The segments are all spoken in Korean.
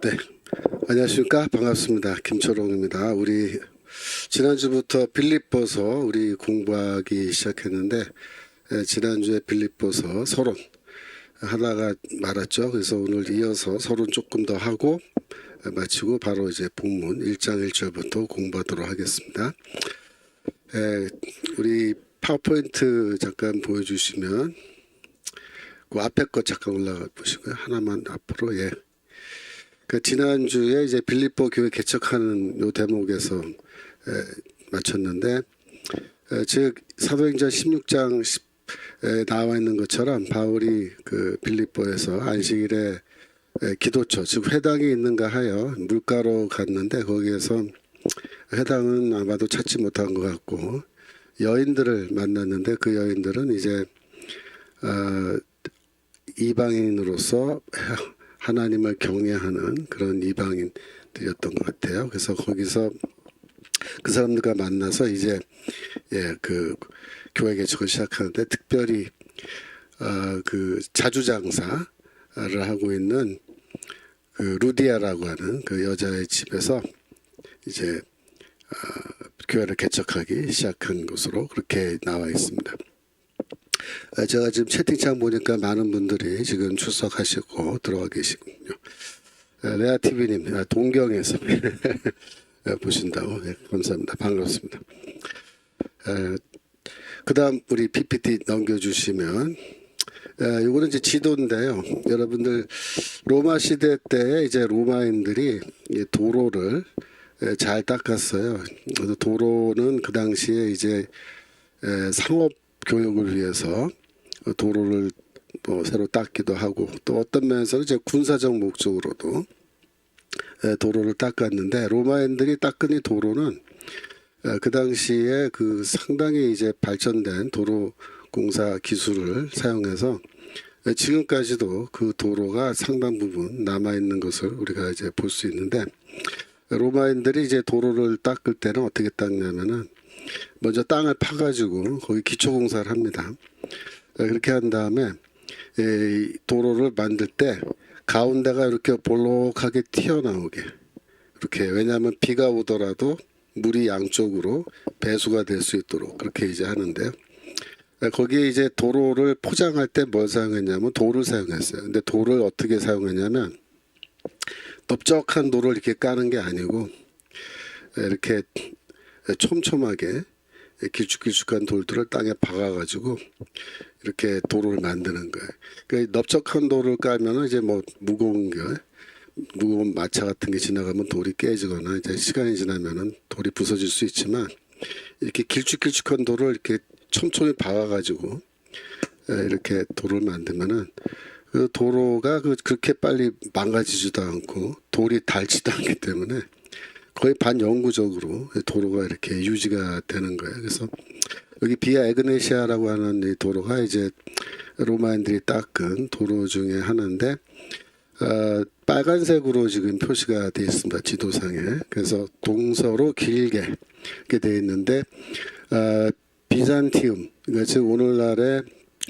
네, 안녕하십니까. 반갑습니다. 김초롱입니다. 우리 지난주부터 빌립보서 우리 공부하기 시작했는데 지난주에 빌립보서 서론 하다가 말았죠. 그래서 오늘 이어서 서론 조금 더 하고 마치고 바로 이제 본문 1장 1절부터 공부하도록 하겠습니다. 우리 파워포인트 잠깐 보여주시면 그 앞에 거 잠깐 올라가 보시고요. 하나만 앞으로. 그 지난주에 이제 빌립보 교회 개척하는 요 대목에서 마쳤는데, 즉 사도행전 16장 10에 나와 있는 것처럼 바울이 그 빌립보에서 안식일에 기도처 즉 회당이 있는가 하여 물가로 갔는데 거기에서 회당은 아마도 찾지 못한 것 같고 여인들을 만났는데 그 여인들은 이제 이방인으로서 하나님을 경외하는 그런 이방인들이었던 것 같아요. 그래서 거기서 그 사람들과 만나서 이제 그 교회 개척을 시작하는데 특별히 그 자주장사를 하고 있는 그 루디아라고 하는 그 여자의 집에서 이제 교회를 개척하기 시작한 것으로 그렇게 나와 있습니다. 제가 지금 채팅창 보니까 많은 분들이 지금 출석하시고 들어와 계시군요. 레아TV님, 동경에서 보신다고. 감사합니다. 반갑습니다. 그 다음 우리 PPT 넘겨주시면, 이거는 이제 지도인데요. 여러분들 로마 시대 때 이제 로마인들이 도로를 잘 닦았어요. 그래서 도로는 그 당시에 이제 상업 교육을 위해서 도로를 새로 닦기도 하고 또 어떤 면에서는 이제 군사적 목적으로도 도로를 닦았는데 로마인들이 닦은 이 도로는 그 당시에 그 상당히 이제 발전된 도로 공사 기술을 사용해서 지금까지도 그 도로가 상당 부분 남아 있는 것을 우리가 이제 볼 수 있는데 로마인들이 이제 도로를 닦을 때는 어떻게 닦냐면은 먼저 땅을 파가지고 거기 기초공사를 합니다. 그렇게 한 다음에 도로를 만들 때 가운데가 이렇게 볼록하게 튀어나오게 이렇게, 왜냐하면 비가 오더라도 물이 양쪽으로 배수가 될 수 있도록 그렇게 이제 하는데요. 거기에 이제 도로를 포장할 때 뭘 사용했냐면 돌을 사용했어요. 근데 돌을 어떻게 사용했냐면 넓적한 돌을 이렇게 까는 게 아니고 이렇게 촘촘하게 길쭉길쭉한 돌들을 땅에 박아가지고 이렇게 도로를 만드는 거예요. 그러니까 넓적한 돌을 까면은 이제 뭐 무거운 마차 같은 게 지나가면 돌이 깨지거나 이제 시간이 지나면은 돌이 부서질 수 있지만 이렇게 길쭉길쭉한 돌을 이렇게 촘촘히 박아가지고 이렇게 도로를 만들면은 그 도로가 그렇게 빨리 망가지지도 않고 돌이 닳지도 않기 때문에 거의 반영구적으로 도로가 이렇게 유지가 되는 거예요. 그래서 여기 비아 에그네시아라고 하는 이 도로가 이제 로마인들이 닦은 도로 중에 하나인데 빨간색으로 지금 표시가 되어 있습니다. 지도상에. 그래서 동서로 길게 이렇게 되어 있는데 비잔티움, 그러니까 즉 오늘날의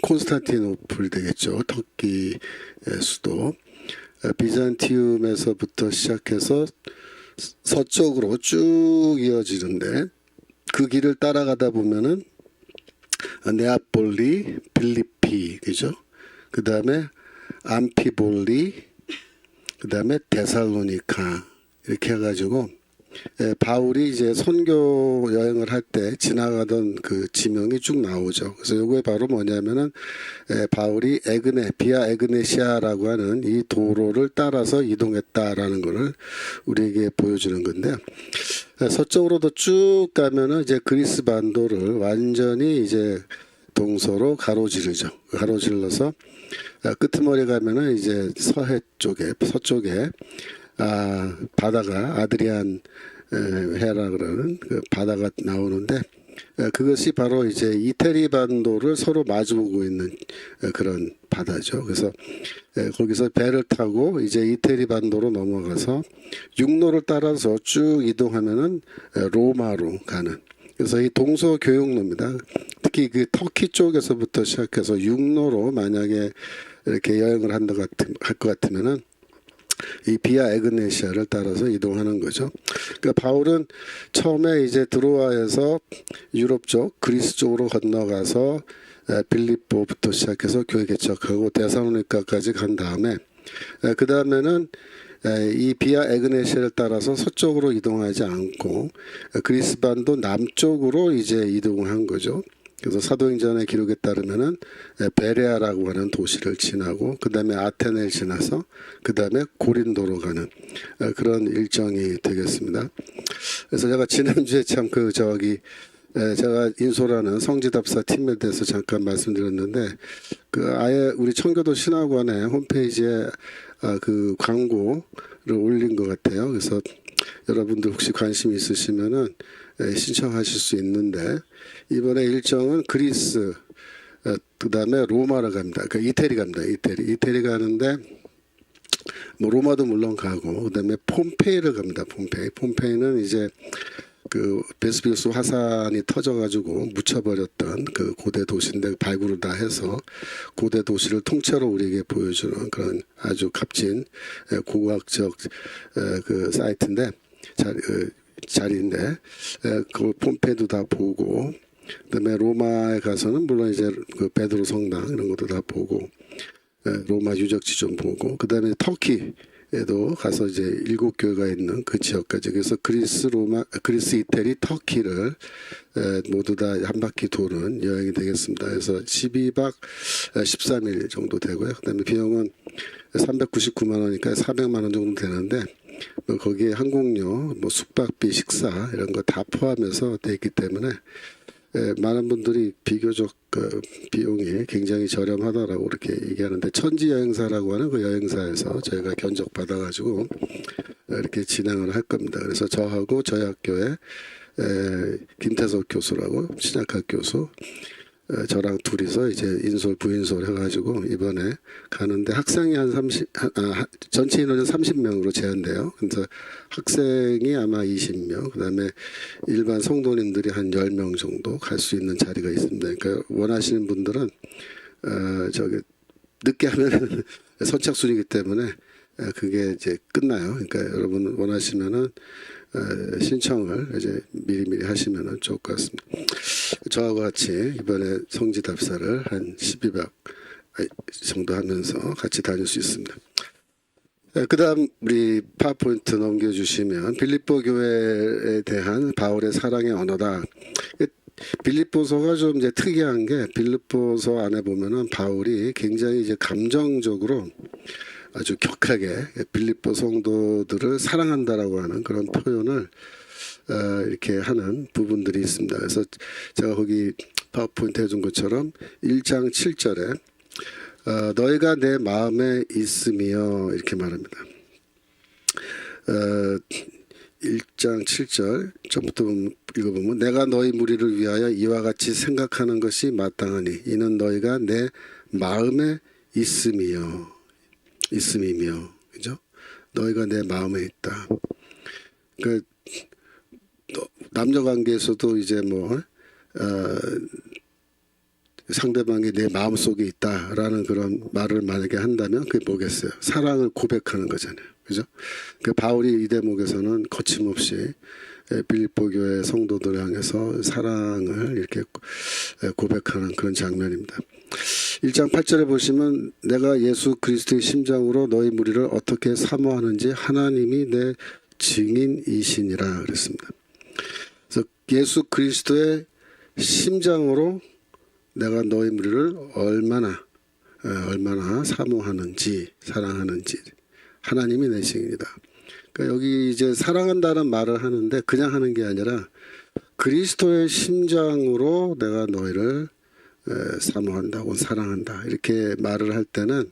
콘스탄티노플 되겠죠. 터키 수도. 비잔티움에서부터 시작해서 서쪽으로 쭉 이어지는데 그 길을 따라가다 보면은 네아폴리, 빌리피, 그죠? 그 다음에 암피볼리, 그 다음에 데살로니카 이렇게 해가지고 바울이 이제 선교 여행을 할 때 지나가던 그 지명이 쭉 나오죠. 그래서 이게 바로 뭐냐면은 바울이 비아 에그네시아라고 하는 이 도로를 따라서 이동했다라는 것을 우리에게 보여주는 건데, 서쪽으로도 쭉 가면은 이제 그리스 반도를 완전히 이제 동서로 가로지르죠. 가로질러서 끄트머리 가면은 이제 서쪽에 바다가 아드리안 해라 그러는 그 바다가 나오는데 그것이 바로 이제 이태리 반도를 서로 마주보고 있는 그런 바다죠. 그래서 거기서 배를 타고 이제 이태리 반도로 넘어가서 육로를 따라서 쭉 이동하면은 로마로 가는, 그래서 이 동서 교역로입니다. 특히 그 터키 쪽에서부터 시작해서 육로로 만약에 이렇게 여행을 할 것 같으면은 이 비아 에그네시아를 따라서 이동하는 거죠. 그러니까 바울은 처음에 이제 드로아에서 유럽 쪽 그리스 쪽으로 건너가서 빌립보부터 시작해서 교회 개척하고 데살로니가까지 간 다음에 그 다음에는 이 비아 에그네시아를 따라서 서쪽으로 이동하지 않고 그리스 반도 남쪽으로 이제 이동을 한 거죠. 그래서 사도행전의 기록에 따르면은 베레아라고 하는 도시를 지나고 그 다음에 아테네를 지나서 그 다음에 고린도로 가는 그런 일정이 되겠습니다. 그래서 제가 지난주에 참 제가 인솔하는 성지답사 팀에 대해서 잠깐 말씀드렸는데 아예 우리 청교도 신학원의 홈페이지에 그 광고를 올린 것 같아요. 그래서 여러분들 혹시 관심 있으시면은 신청하실 수 있는데 이번에 일정은 그리스 그다음에 로마를 갑니다. 그러니까 이태리 갑니다. 이태리 가는데 뭐 로마도 물론 가고 그다음에 폼페이를 갑니다. 폼페이는 이제 그 베스비우스 화산이 터져가지고 묻혀버렸던 그 고대 도시인데 발굴을 다 해서 고대 도시를 통째로 우리에게 보여주는 그런 아주 값진 고고학적 그 사이트인데 자리인데 그 폼페이도 다 보고 그다음에 로마에 가서는 물론 이제 그 베드로 성당 이런 것도 다 보고 로마 유적지 좀 보고 그다음에 터키에도 가서 이제 7교회가 있는 그 지역까지 그래서 그리스, 이태리, 터키를 모두 다 한 바퀴 도는 여행이 되겠습니다. 그래서 12박 13일 정도 되고요. 그다음에 비용은 399만 원이니까 400만 원 정도 되는데 뭐 거기에 항공료, 뭐 숙박비, 식사 이런 거 다 포함해서 돼 있기 때문에 많은 분들이 비교적 그 비용이 굉장히 저렴하다라고 이렇게 얘기하는데 천지 여행사라고 하는 그 여행사에서 저희가 견적 받아가지고 이렇게 진행을 할 겁니다. 그래서 저하고 저희 학교에 김태석 교수라고 신약학 교수 저랑 둘이서 이제 인솔 부인솔 해가지고 이번에 가는데 학생이 한 30, 전체 인원은 30명으로 제한돼요. 그래서 학생이 아마 20명, 그다음에 일반 성도님들이 한 10명 정도 갈 수 있는 자리가 있습니다. 그러니까 원하시는 분들은 저기 늦게 하면 선착순이기 때문에 그게 이제 끝나요. 그러니까 여러분 원하시면은 신청을 이제 미리미리 하시면은 좋을 것 같습니다. 저하고 같이 이번에 성지답사를 한 12박 정도 하면서 같이 다닐 수 있습니다. 그다음 우리 파워포인트 넘겨주시면 빌립보 교회에 대한 바울의 사랑의 언어다. 빌립보서가 좀 이제 특이한 게 빌립보서 안에 보면은 바울이 굉장히 이제 감정적으로 아주 격하게 빌립보 성도들을 사랑한다라고 하는 그런 표현을 이렇게 하는 부분들이 있습니다. 그래서 제가 거기 파워포인트 해준 것처럼 1장 7절에 너희가 내 마음에 있으며 이렇게 말합니다. 1장 7절 전부터 읽어보면 내가 너희 무리를 위하여 이와 같이 생각하는 것이 마땅하니 이는 너희가 내 마음에 있음이며 그죠? 너희가 내 마음에 있다. 그 남녀 관계에서도 이제 뭐 상대방이 내 마음 속에 있다라는 그런 말을 만약에 한다면 그게 뭐겠어요? 사랑을 고백하는 거잖아요. 그죠? 그 바울이 이 대목에서는 거침없이 빌립보 교회 성도들을 향해서 사랑을 이렇게 고백하는 그런 장면입니다. 1장 8절에 보시면 내가 예수 그리스도의 심장으로 너희 무리를 어떻게 사모하는지 하나님이 내 증인이시니라 그랬습니다. 그래서 예수 그리스도의 심장으로 내가 너희 무리를 얼마나 사모하는지 사랑하는지 하나님이 내 증인이다. 그러니까 여기 이제 사랑한다는 말을 하는데 그냥 하는 게 아니라 그리스도의 심장으로 내가 너희를 사모한다 혹은 사랑한다 이렇게 말을 할 때는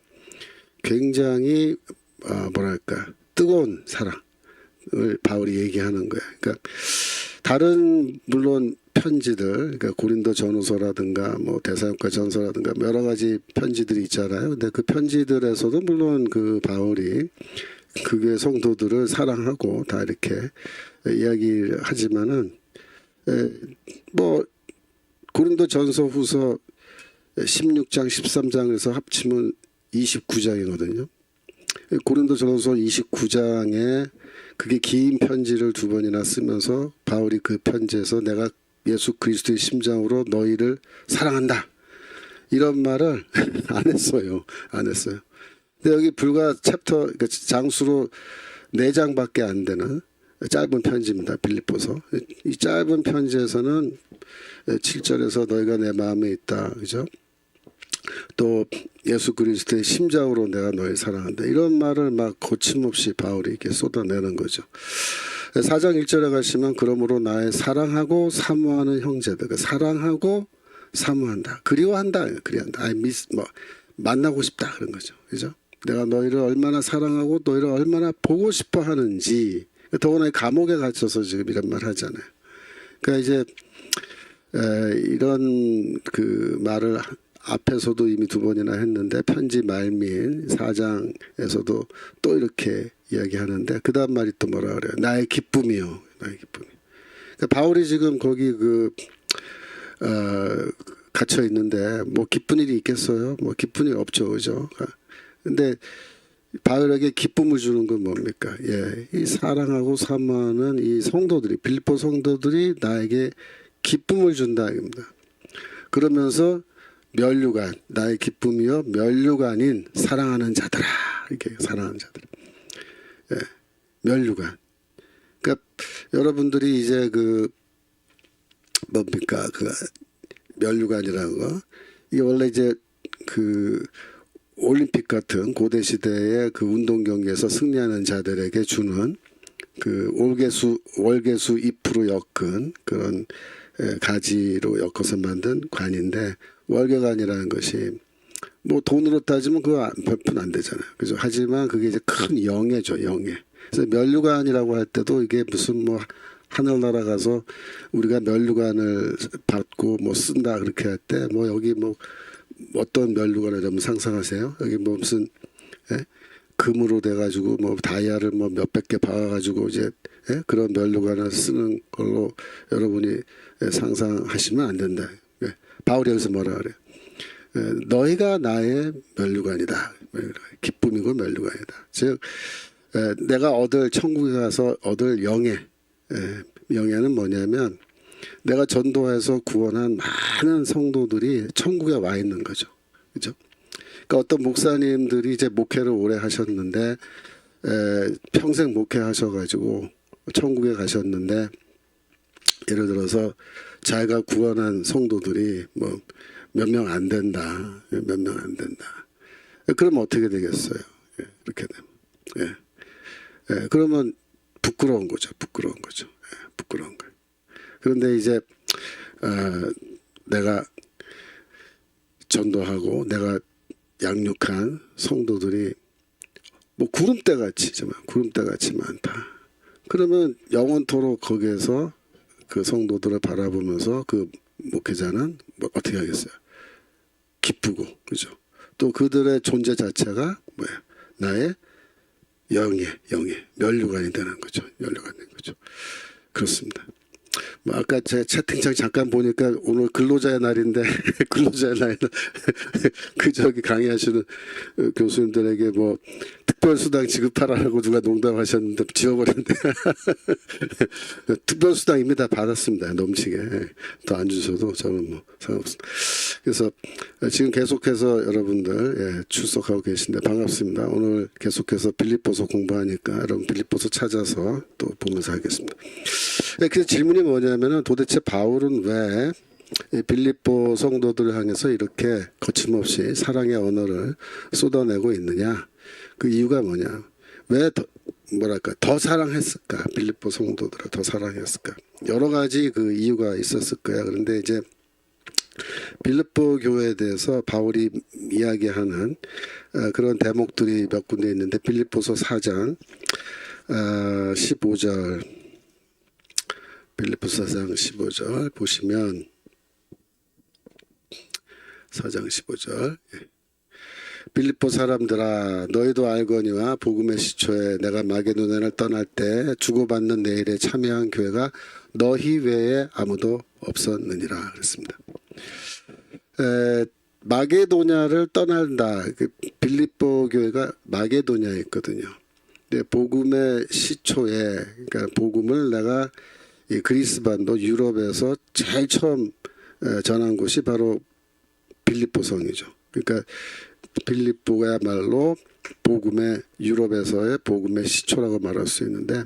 굉장히 뭐랄까 뜨거운 사랑을 바울이 얘기하는 거예요. 그러니까 다른 물론 편지들 그러니까 고린도 전후서라든가 뭐 데살로니가 전서라든가 여러 가지 편지들이 있잖아요. 근데 그 편지들에서도 물론 그 바울이 그 교회 성도들을 사랑하고 다 이렇게 이야기를 하지만은 뭐 고린도 전서 후서 16장 13장에서 합치면 29장이거든요. 고린도전서 29장에 그게 긴 편지를 두 번이나 쓰면서 바울이 그 편지에서 내가 예수 그리스도의 심장으로 너희를 사랑한다 이런 말을 안 했어요. 안 했어요. 근데 여기 불과 챕터 그러니까 장수로 4장밖에 안 되는 짧은 편지입니다. 빌립보서. 이 짧은 편지에서는 7절에서 너희가 내 마음에 있다. 그죠? 또 예수 그리스도의 심장으로 내가 너희 사랑한다. 이런 말을 막 거침없이 바울이 이렇게 쏟아내는 거죠. 4장 1절에 가시면 그러므로 나의 사랑하고 사모하는 형제들. 사랑하고 사모한다. 그리워한다. 그리워한다. 만나고 싶다. 그런 거죠. 그죠? 내가 너희를 얼마나 사랑하고 너희를 얼마나 보고 싶어 하는지. 더구나 감옥에 갇혀서 지금 이런 말 하잖아요. 그러니까 이제 이런 그 말을 앞에서도 이미 2번이나 했는데 편지 말미인 4장에서도 또 이렇게 이야기하는데 그 다음 말이 또 뭐라 그래요? 나의 기쁨이요. 나의 기쁨이. 그러니까 바울이 지금 거기 갇혀 있는데 뭐 기쁜 일이 있겠어요? 뭐 기쁜 일 없죠. 그죠? 근데 바울에게 기쁨을 주는 건 뭡니까? 예, 이 사랑하고 사모하는 이 성도들이 빌립보 성도들이 나에게 기쁨을 준다 입니다. 그러면서 면류관 나의 기쁨이요 면류관인 사랑하는 자들아 이렇게 사랑하는 자들. 예, 면류관. 그러니까 여러분들이 이제 그 뭡니까 그 면류관이라는 거 이게 원래 이제 그 올림픽 같은 고대 시대의 그 운동 경기에서 승리하는 자들에게 주는 그 월계수 잎으로 엮은 그런 가지로 엮어서 만든 관인데 월계관이라는 것이 뭐 돈으로 따지면 그거 몇 푼 안 되잖아요. 그죠? 하지만 그게 이제 큰 영예죠, 영예. 그래서 면류관이라고 할 때도 이게 무슨 뭐 하늘나라 가서 우리가 면류관을 받고 뭐 쓴다 그렇게 할 때 뭐 여기 뭐 어떤 면류관을 좀 상상하세요? 여기 뭐 무슨 금으로 돼가지고 뭐 다이아를 뭐 몇백 개 박아가지고 이제 그런 면류관을 쓰는 걸로 여러분이 상상하시면 안 된다. 바울이 여기서 뭐라 그래? 너희가 나의 면류관이다. 기쁨이고 면류관이다. 즉 내가 얻을 천국에 가서 얻을 영예. 영예는 뭐냐면 내가 전도해서 구원한 많은 성도들이 천국에 와 있는 거죠. 그죠? 그러니까 어떤 목사님들이 이제 목회를 오래 하셨는데 평생 목회하셔가지고 천국에 가셨는데 예를 들어서 자기가 구원한 성도들이 뭐 몇 명 안 된다. 몇 명 안 된다. 그러면 어떻게 되겠어요? 이렇게 되면. 그러면 부끄러운 거죠. 부끄러운 거죠. 부끄러운 거예요. 그런데 이제 내가 전도하고 내가 양육한 성도들이 뭐 구름대같이 정말 구름대같이 많다. 그러면 영원토록 거기에서 그 성도들을 바라보면서 그 목회자는 뭐 어떻게 하겠어요? 기쁘고 그죠? 또 그들의 존재 자체가 뭐야? 나의 영예 면류관이 되는 거죠. 면류관이 되는 거죠. 그렇습니다. 뭐 아까 제 채팅창 잠깐 보니까 오늘 근로자의 날인데 근로자의 날 그 저기 강의하시는 교수님들에게 뭐 특별수당 지급하라고 누가 농담하셨는데 지워버렸네. 특별수당입니다. 받았습니다. 넘치게. 더 안 주셔도 저는 뭐 상관없습니다. 그래서 지금 계속해서 여러분들 출석하고 계신데 반갑습니다. 오늘 계속해서 빌립보서 공부하니까 여러분 빌립보서 찾아서 또 보면서 하겠습니다. 그래서 질문이 뭐냐면은 도대체 바울은 왜 빌립보 성도들을 향해서 이렇게 거침없이 사랑의 언어를 쏟아내고 있느냐? 그 이유가 뭐냐? 왜 더 사랑했을까? 빌립보 성도들을 더 사랑했을까? 여러 가지 그 이유가 있었을 거야. 그런데 이제 빌립보 교회에 대해서 바울이 이야기하는 그런 대목들이 몇 군데 있는데 빌립보서 4장 15절 빌립보서 4장 15절 보시면 4장 15절 빌립보 사람들아 너희도 알거니와 복음의 시초에 내가 마게도냐를 떠날 때 주고받는 내 일에 참여한 교회가 너희 외에 아무도 없었느니라 그랬습니다. 마게도냐를 떠난다. 그 빌립보 교회가 마게도냐에 있거든요. 근데 복음의 시초에, 그러니까 복음을 내가 이 그리스 반도 유럽에서 제일 처음 전한 곳이 바로 빌립보 성이죠. 그러니까 빌립보야말로 복음의 유럽에서의 복음의 시초라고 말할 수 있는데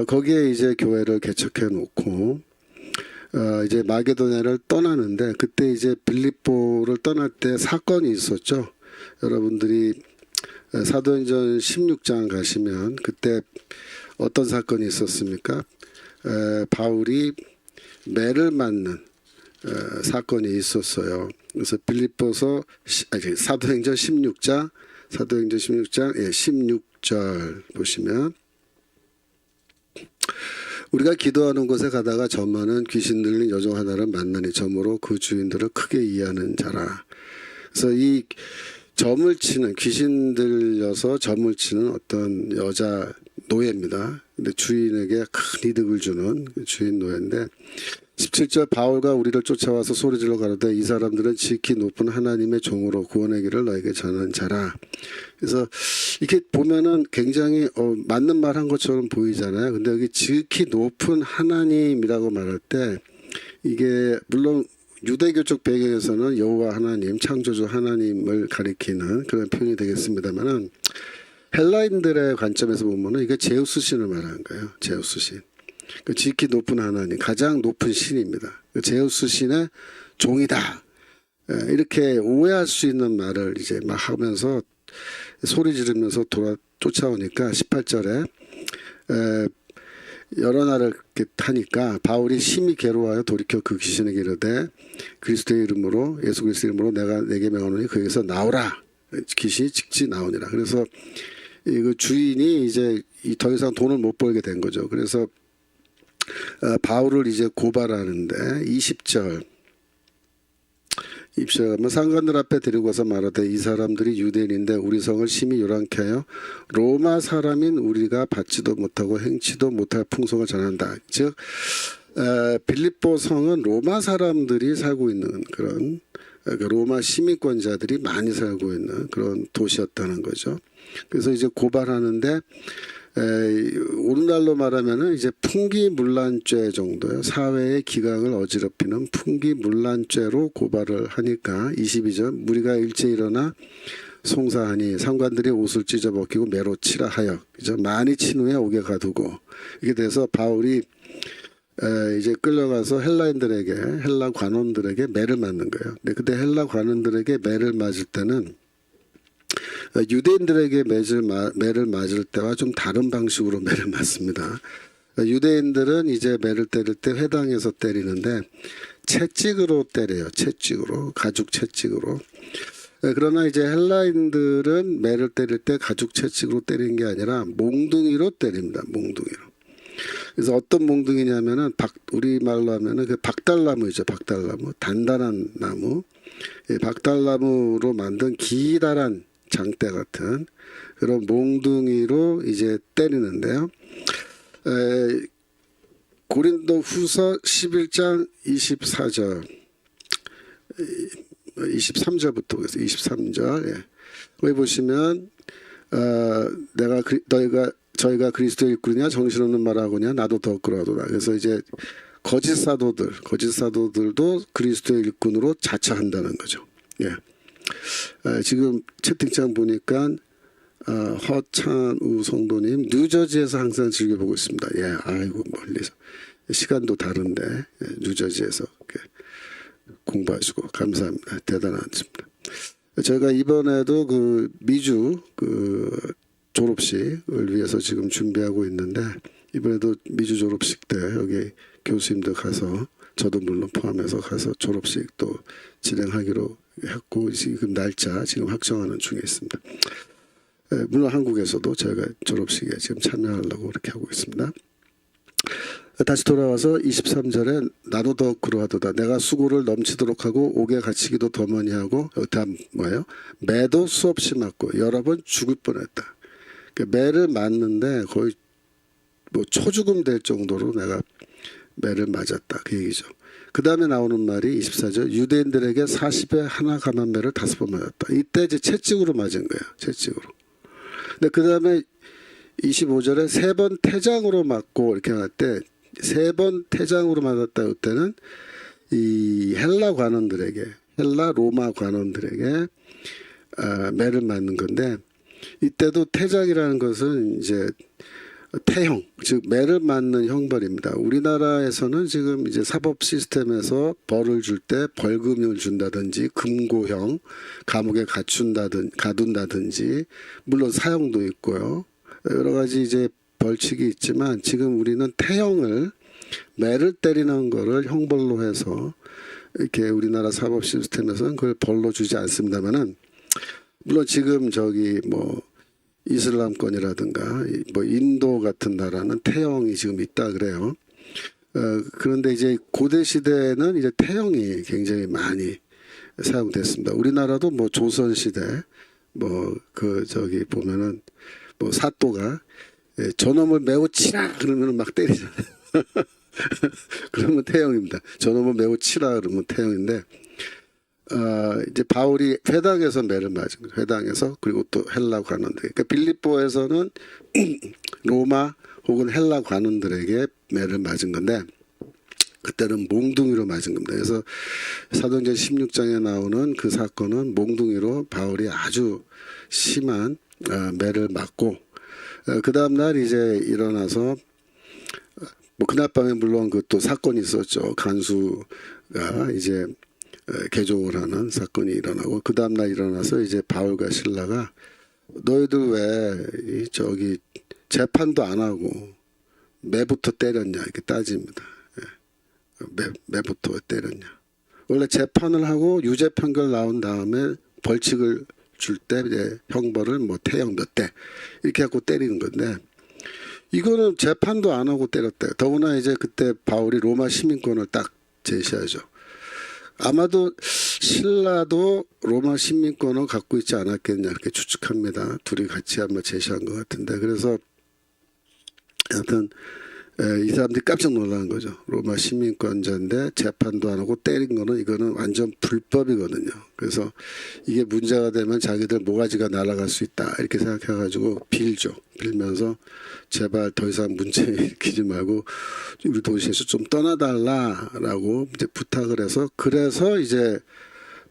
거기에 이제 교회를 개척해 놓고 이제 마게도냐를 떠나는데 그때 이제 빌립보를 떠날 때 사건이 있었죠. 여러분들이 사도행전 16장 가시면 그때 어떤 사건이 있었습니까? 바울이 매를 맞는 사건이 있었어요. 그래서 빌립보서 사도행전 16장 예, 16절 보시면 우리가 기도하는 곳에 가다가 점하는 귀신 들린 여종 하나를 만나니 점으로 그 주인들을 크게 이해하는 자라. 그래서 이 점을 치는 귀신 들려서 점을 치는 어떤 여자 노예입니다. 근데 주인에게 큰 이득을 주는 주인 노예인데 17절 바울과 우리를 쫓아와서 소리질러 가로되 이 사람들은 지극히 높은 하나님의 종으로 구원의 길을 너에게 전하는 자라. 그래서 이렇게 보면은 굉장히 맞는 말 한 것처럼 보이잖아요. 근데 여기 지극히 높은 하나님이라고 말할 때 이게 물론 유대교 쪽 배경에서는 여호와 하나님, 창조주 하나님을 가리키는 그런 표현이 되겠습니다만은 헬라인들의 관점에서 보면은 이게 제우스 신을 말하는 거예요. 제우스 신. 그 지극히 높은 하나님, 가장 높은 신입니다. 그 제우스 신의 종이다. 이렇게 오해할 수 있는 말을 이제 막 하면서 소리 지르면서 쫓아오니까 18절에 여러 날을 이렇게 하니까 바울이 심히 괴로워하여 돌이켜 그 귀신에게 이르되 그리스도의 이름으로 예수 그리스도의 이름으로 내가 내게 명하노니 거기서 나오라. 귀신이 즉시 나오니라. 그래서 이 주인이 이제 더 이상 돈을 못 벌게 된 거죠. 그래서 바울을 이제 고발하는데 20절 가면 상관들 앞에 데리고 와서 말하되 이 사람들이 유대인인데 우리 성을 심히 요란케 하여 로마 사람인 우리가 받지도 못하고 행치도 못할 풍속을 전한다. 즉 빌립보 성은 로마 사람들이 살고 있는 그런 로마 시민권자들이 많이 살고 있는 그런 도시였다는 거죠. 그래서 이제 고발하는데 오늘날로 말하면은 이제 풍기문란죄 정도요. 사회의 기강을 어지럽히는 풍기문란죄로 고발을 하니까 22절 무리가 일제히 일어나 송사하니 상관들이 옷을 찢어 벗기고 매로 치라 하여 그죠? 많이 친 후에 옥에 가두고 이게 돼서 바울이 이제 끌려가서 헬라 관원들에게 매를 맞는 거예요. 근데 그때 헬라 관원들에게 매를 맞을 때는 유대인들에게 매를 맞을 때와 좀 다른 방식으로 매를 맞습니다. 유대인들은 이제 매를 때릴 때 회당에서 때리는데 채찍으로 때려요. 채찍으로, 가죽 채찍으로. 그러나 이제 헬라인들은 매를 때릴 때 가죽 채찍으로 때리는 게 아니라 몽둥이로 때립니다. 몽둥이로. 그래서 어떤 몽둥이냐면은 우리 말로 하면은 그 박달나무이죠. 박달나무, 단단한 나무, 박달나무로 만든 기다란 장대 같은 그런 몽둥이로 이제 때리는데요. 고린도 후서 11장 24절 23절부터 그래서 23절 예. 거기 보시면 저희가 그리스도의 일꾼이냐 정신없는 말하고냐 나도 더 그러하도다. 그래서 이제 거짓 사도들도 그리스도의 일꾼으로 자처한다는 거죠. 예. 지금 채팅창 보니까 허찬우 성도님 뉴저지에서 항상 즐겨보고 있습니다. 예, 아이고 멀리서 시간도 다른데 뉴저지에서 공부하시고 감사합니다. 대단하십니다. 저희가 이번에도 그 미주 졸업식을 위해서 지금 준비하고 있는데 이번에도 미주 졸업식 때 여기 교수님들 가서 저도 물론 포함해서 가서 졸업식도 진행하기로 했고 지금 날짜 지금 확정하는 중에 있습니다. 물론 한국에서도 저희가 졸업식에 지금 참여하려고 그렇게 하고 있습니다. 다시 돌아와서 23절에 나도 더 그러하도다. 내가 수고를 넘치도록 하고 옥에 갇히기도 더 많이 하고 다음 뭐예요? 매도 수없이 맞고 여러 번 죽을 뻔했다. 매를 맞는데 거의 뭐 초죽음 될 정도로 내가 매를 맞았다 그 얘기죠. 그 다음에 나오는 말이 24절 유대인들에게 40에 하나 감한 매를 5번 맞았다. 이때 이제 채찍으로 맞은 거예요. 채찍으로. 근데 그 다음에 25절에 3번 태장으로 맞고 이렇게 할 때 3번 태장으로 맞았다. 이때는 이 헬라 관원들에게 헬라 로마 관원들에게 매를 맞는 건데 이때도 태장이라는 것은 이제 태형, 즉 매를 맞는 형벌입니다. 우리나라에서는 지금 이제 사법 시스템에서 벌을 줄 때 벌금을 준다든지 금고형, 감옥에 가둔다든지 물론 사형도 있고요. 여러 가지 이제 벌칙이 있지만 지금 우리는 태형을 매를 때리는 거를 형벌로 해서 이렇게 우리나라 사법 시스템에서는 그걸 벌로 주지 않습니다만은 물론 지금 저기 뭐 이슬람권이라든가 뭐 인도 같은 나라는 태형이 지금 있다 그래요. 그런데 이제 고대 시대에는 이제 태형이 굉장히 많이 사용됐습니다. 우리나라도 뭐 조선 시대 뭐 그 저기 보면은 뭐 사또가 저놈을 매우 치라 그러면 막 때리잖아요. 그러면 태형입니다. 저놈을 매우 치라 그러면 태형인데 이제 바울이 회당에서 매를 맞은 거죠. 회당에서 그리고 또 헬라 관원들. 그러니까 빌립보에서는 로마 혹은 헬라 관원들에게 매를 맞은 건데 그때는 몽둥이로 맞은 겁니다. 그래서 사도행전 16장에 나오는 그 사건은 몽둥이로 바울이 아주 심한 매를 맞고 그 다음 날 이제 일어나서 뭐 그날 밤에 물론 그 또 사건이 있었죠. 간수가 이제 개종을 하는 사건이 일어나고 그 다음 날 일어나서 이제 바울과 실라가 너희들 왜 저기 재판도 안 하고 매부터 때렸냐 이렇게 따집니다. 매부터 왜 때렸냐. 원래 재판을 하고 유죄 판결 나온 다음에 벌칙을 줄 때 이제 형벌을 뭐 태형 몇 대 이렇게 갖고 때리는 건데 이거는 재판도 안 하고 때렸대요. 더구나 이제 그때 바울이 로마 시민권을 딱 제시하죠. 아마도 신라도 로마 시민권을 갖고 있지 않았겠냐 이렇게 추측합니다. 둘이 같이 한번 제시한 것 같은데 그래서 하여튼 이 사람들이 깜짝 놀라는 거죠. 로마 시민권자인데 재판도 안 하고 때린 거는 이거는 완전 불법이거든요. 그래서 이게 문제가 되면 자기들 모가지가 날아갈 수 있다 이렇게 생각해가지고 빌면서 제발 더 이상 문제 일으키지 말고 우리 도시에서 좀 떠나달라라고 이제 부탁을 해서 그래서 이제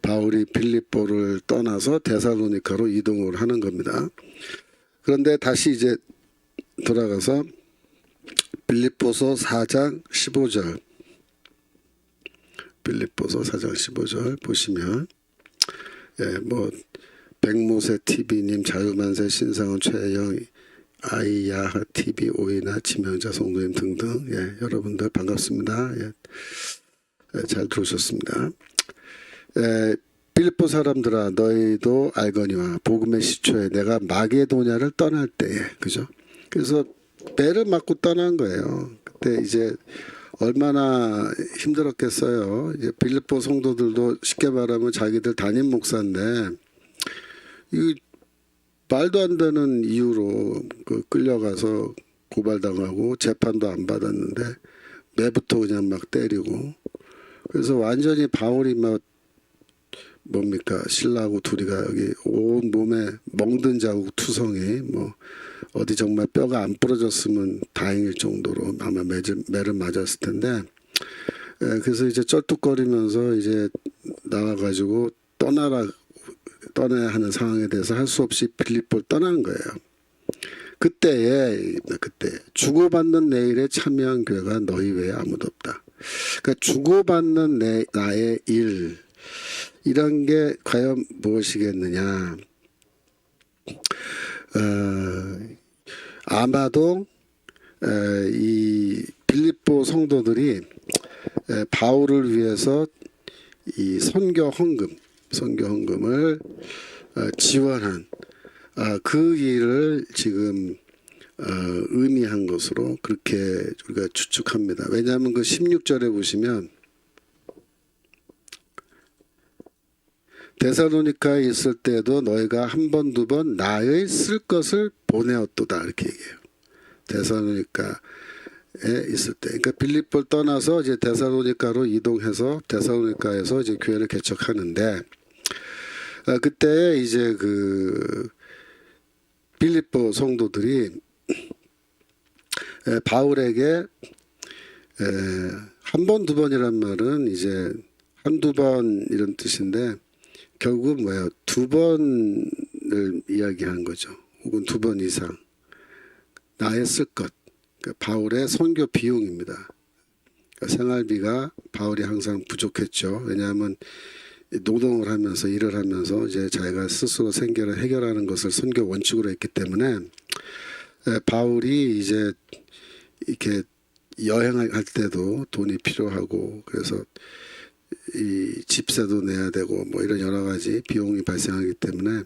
바울이 빌립보를 떠나서 데살로니카로 이동을 하는 겁니다. 그런데 다시 이제 돌아가서 빌립보서 4장 15절 빌립보서 4장 15절 보시면 뭐 백모세 TV님 자유만세 신상원 최영 아이야하 TV 오이나 지명자 성도님 등등 여러분들 반갑습니다. 잘 들어오셨습니다. 빌립보 사람들아 너희도 알거니와 복음의 시초에 내가 마게도냐를 떠날 때에 그죠? 그래서 매를 맞고 떠난 거예요. 그때 이제 얼마나 힘들었겠어요. 이제 빌립보 성도들도 쉽게 말하면 자기들 담임 목사인데 이 말도 안 되는 이유로 끌려가서 고발당하고 재판도 안 받았는데 매부터 그냥 막 때리고 그래서 완전히 바울이 막 뭡니까 신라하고 둘이가 여기 온 몸에 멍든 자국 투성이 뭐 어디 정말 뼈가 안 부러졌으면 다행일 정도로 아마 매를 맞았을 텐데 그래서 이제 쩔뚝거리면서 이제 나와가지고 떠나야 하는 상황에 대해서 할 수 없이 빌립보를 떠난 거예요. 그때 주고받는 내일에 참여한 교회가 너희 외에 아무도 없다. 그러니까 주고받는 나의 일 이런 게 과연 무엇이겠느냐. 아마도 이 빌립보 성도들이 바울을 위해서 이 선교 헌금을 지원한 그 일을 지금 의미한 것으로 그렇게 우리가 추측합니다. 왜냐하면 그 16절에 보시면 데살로니카에 있을 때도 너희가 한 번 두 번 나의 쓸 것을 보내었도다 이렇게 얘기해요. 데살로니카 있을 때, 그러니까 빌립보를 떠나서 이제 데살로니가로 이동해서 데살로니가에서 이제 교회를 개척하는데, 그때 이제 그 빌립보 성도들이 바울에게 한 번, 두 번이란 말은 이제 한두 번 이런 뜻인데 결국은 뭐야? 두 번을 이야기한 거죠. 혹은 두 번 이상. 나의 쓸 것. 그러니까 바울의 선교 비용입니다. 그러니까 생활비가 바울이 항상 부족했죠. 왜냐하면 노동을 하면서 일을 하면서 이제 자기가 스스로 생계를 해결하는 것을 선교 원칙으로 했기 때문에 바울이 이제 이렇게 여행할 때도 돈이 필요하고 그래서 이 집세도 내야 되고 뭐 이런 여러 가지 비용이 발생하기 때문에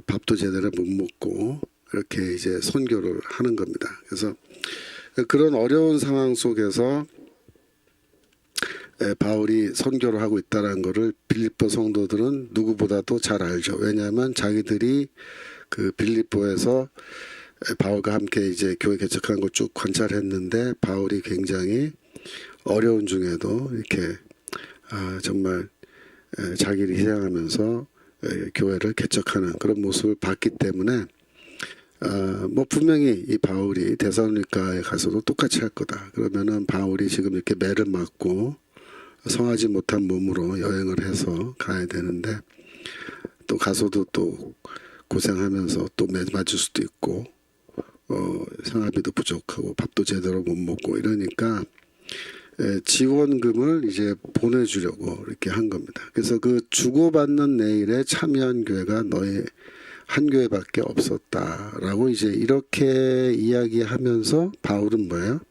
밥도 제대로 못 먹고 이렇게 이제 선교를 하는 겁니다. 그래서 그런 어려운 상황 속에서 바울이 선교를 하고 있다는 것을 빌립보 성도들은 누구보다도 잘 알죠. 왜냐하면 자기들이 그 빌립보에서 바울과 함께 이제 교회 개척한 걸 쭉 관찰했는데 바울이 굉장히 어려운 중에도 이렇게 정말 자기를 희생하면서 교회를 개척하는 그런 모습을 봤기 때문에 뭐 분명히 이 바울이 데살로니가에 가서도 똑같이 할 거다. 그러면은 바울이 지금 이렇게 매를 맞고 성하지 못한 몸으로 여행을 해서 가야 되는데 또 가서도 또 고생하면서 또 매 맞을 수도 있고 생활비도 부족하고 밥도 제대로 못 먹고 이러니까 지원금을 이제 보내주려고 이렇게 한 겁니다. 그래서 그 주고받는 내일에 참여한 교회가 너희 한 교회밖에 없었다라고 이제 이렇게 이야기하면서 바울은 뭐예요?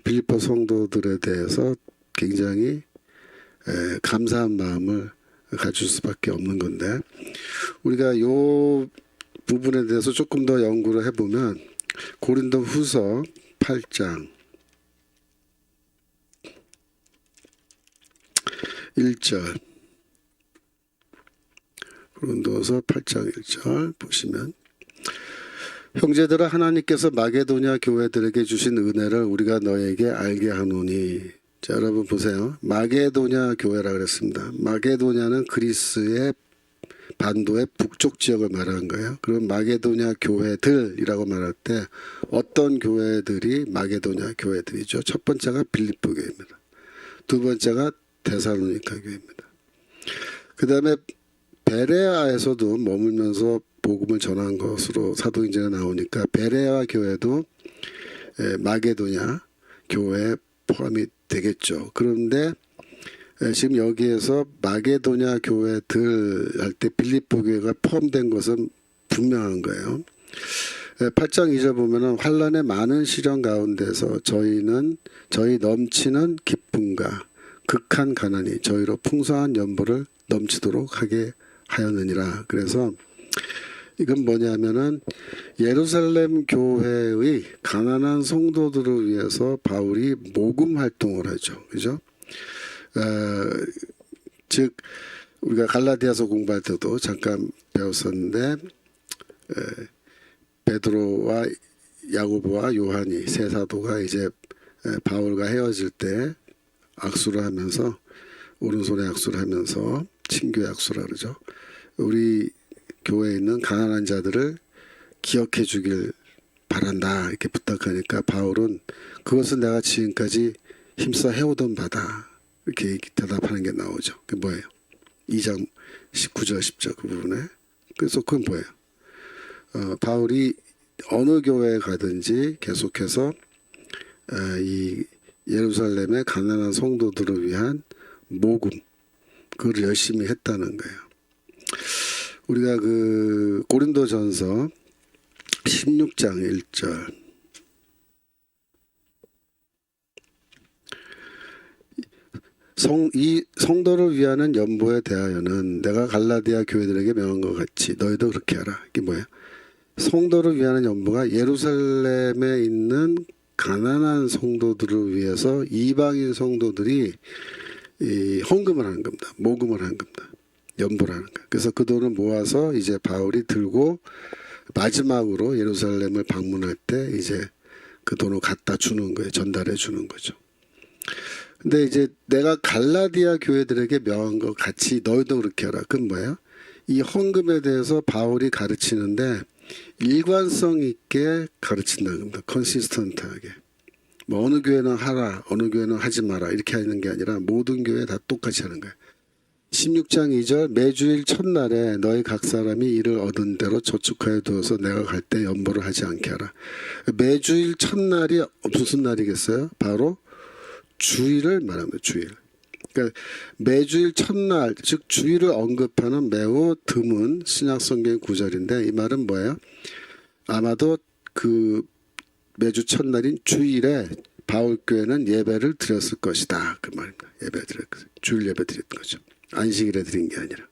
빌립보 성도들에 대해서 굉장히 감사한 마음을 가질 수밖에 없는 건데 우리가 요 부분에 대해서 조금 더 연구를 해보면 고린도 후서 8장 1절 고린도서 8장 1절 보시면 형제들아 하나님께서 마게도냐 교회들에게 주신 은혜를 우리가 너에게 알게 하노니 자 여러분 보세요. 마게도냐 교회라 그랬습니다. 마게도냐는 그리스의 반도의 북쪽 지역을 말하는 거예요. 그럼 마게도냐 교회들이라고 말할 때 어떤 교회들이 마게도냐 교회들이죠. 첫 번째가 빌립보 교회입니다. 두 번째가 데살로니가 교회입니다. 그 다음에 베레아에서도 머물면서 복음을 전한 것으로 사도행전에 나오니까 베레아 교회도 마게도냐 교회에 포함이 되겠죠. 그런데 지금 여기에서 마게도냐 교회들 할 때 빌립보 교회가 포함된 것은 분명한 거예요. 8장 2절 보면은 환난의 많은 시련 가운데서 저희 넘치는 기쁨과 극한 가난이 저희로 풍성한 연보를 넘치도록 하게 하였느니라. 그래서 이건 뭐냐면은 예루살렘 교회의 가난한 성도들을 위해서 바울이 모금 활동을 하죠. 그죠? 즉 우리가 갈라디아서 공부할 때도 잠깐 배웠었는데 베드로와 야고보와 요한이 세 사도가 이제 바울과 헤어질 때 악수를 하면서 오른손에 악수를 하면서 친교의 악수라 그러죠. 우리 교회에 있는 가난한 자들을 기억해 주길 바란다 이렇게 부탁하니까 바울은 그것은 내가 지금까지 힘써 해오던 바다 이렇게 대답하는 게 나오죠. 그게 뭐예요? 2장 19절 10절 그 부분에. 그래서 그건 뭐예요? 바울이 어느 교회에 가든지 계속해서 이 예루살렘의 가난한 성도들을 위한 모금 그걸 열심히 했다는 거예요. 우리가 그 고린도전서 16장 1절 이 성도를 위하는 연보에 대하여는 내가 갈라디아 교회들에게 명한 것 같이 너희도 그렇게 하라. 이게 뭐예요? 성도를 위하는 연보가 예루살렘에 있는 가난한 성도들을 위해서 이방인 성도들이 이 헌금을 하는 겁니다. 모금을 하는 겁니다. 연보를 하는 거예요. 그래서 그 돈을 모아서 이제 바울이 들고 마지막으로 예루살렘을 방문할 때 이제 그 돈을 갖다 주는 거예요. 전달해 주는 거죠. 근데 이제 내가 갈라디아 교회들에게 명한 것 같이 너희도 그렇게 하라. 그건 뭐예요? 이 헌금에 대해서 바울이 가르치는데 일관성 있게 가르친다는 겁니다. 컨시스턴트하게. 뭐 어느 교회는 하라, 어느 교회는 하지 마라 이렇게 하는 게 아니라 모든 교회 다 똑같이 하는 거예요. 16장 2절 매주일 첫날에 너희 각 사람이 이를 얻은 대로 저축하여 두어서 내가 갈 때 연보를 하지 않게 하라. 매주일 첫날이 무슨 날이겠어요? 바로 주일을 말합니다. 주일. 그러니까 매주일 첫날 즉 주일을 언급하는 매우 드문 신약성경 구절인데 이 말은 뭐예요? 아마도 그 매주 첫날인 주일에 바울교회는 예배를 드렸을 것이다. 그 말입니다. 예배 드렸 주일 예배 드렸던 거죠. 안식일에 드린 게 아니라.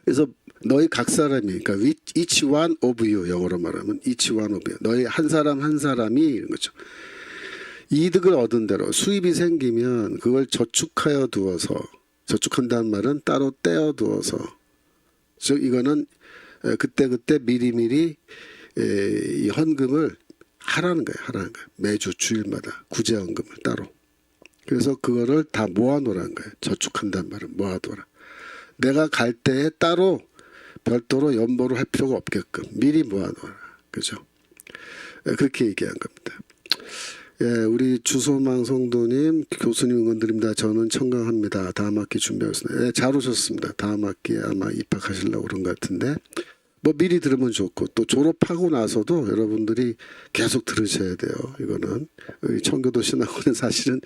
그래서 너희 각 사람이 그러니까 each one of you 영어로 말하면 each one of you 너희 한 사람 한 사람이 이런 거죠. 이득을 얻은 대로 수입이 생기면 그걸 저축하여 두어서 저축한다는 말은 따로 떼어 두어서 즉 이거는 그때그때 미리미리 이 헌금을 하라는 거예요. 매주 주일마다 구제헌금을 따로. 그래서 그거를 다 모아놓으라는 거예요. 저축한다는 말은 모아둬라. 내가 갈 때에 따로 별도로 연보를 할 필요가 없게끔 미리 모아놓아라. 그죠? 그렇게 얘기한 겁니다. 예, 우리 주소망 성도님, 교수님 응원드립니다. 저는 청강합니다. 다음 학기 준비하겠습니다. 예, 잘 오셨습니다. 다음 학기에 아마 입학하시려고 그런 것 같은데 뭐 미리 들으면 좋고 또 졸업하고 나서도 여러분들이 계속 들으셔야 돼요. 이거는 청교도 신학원은 사실은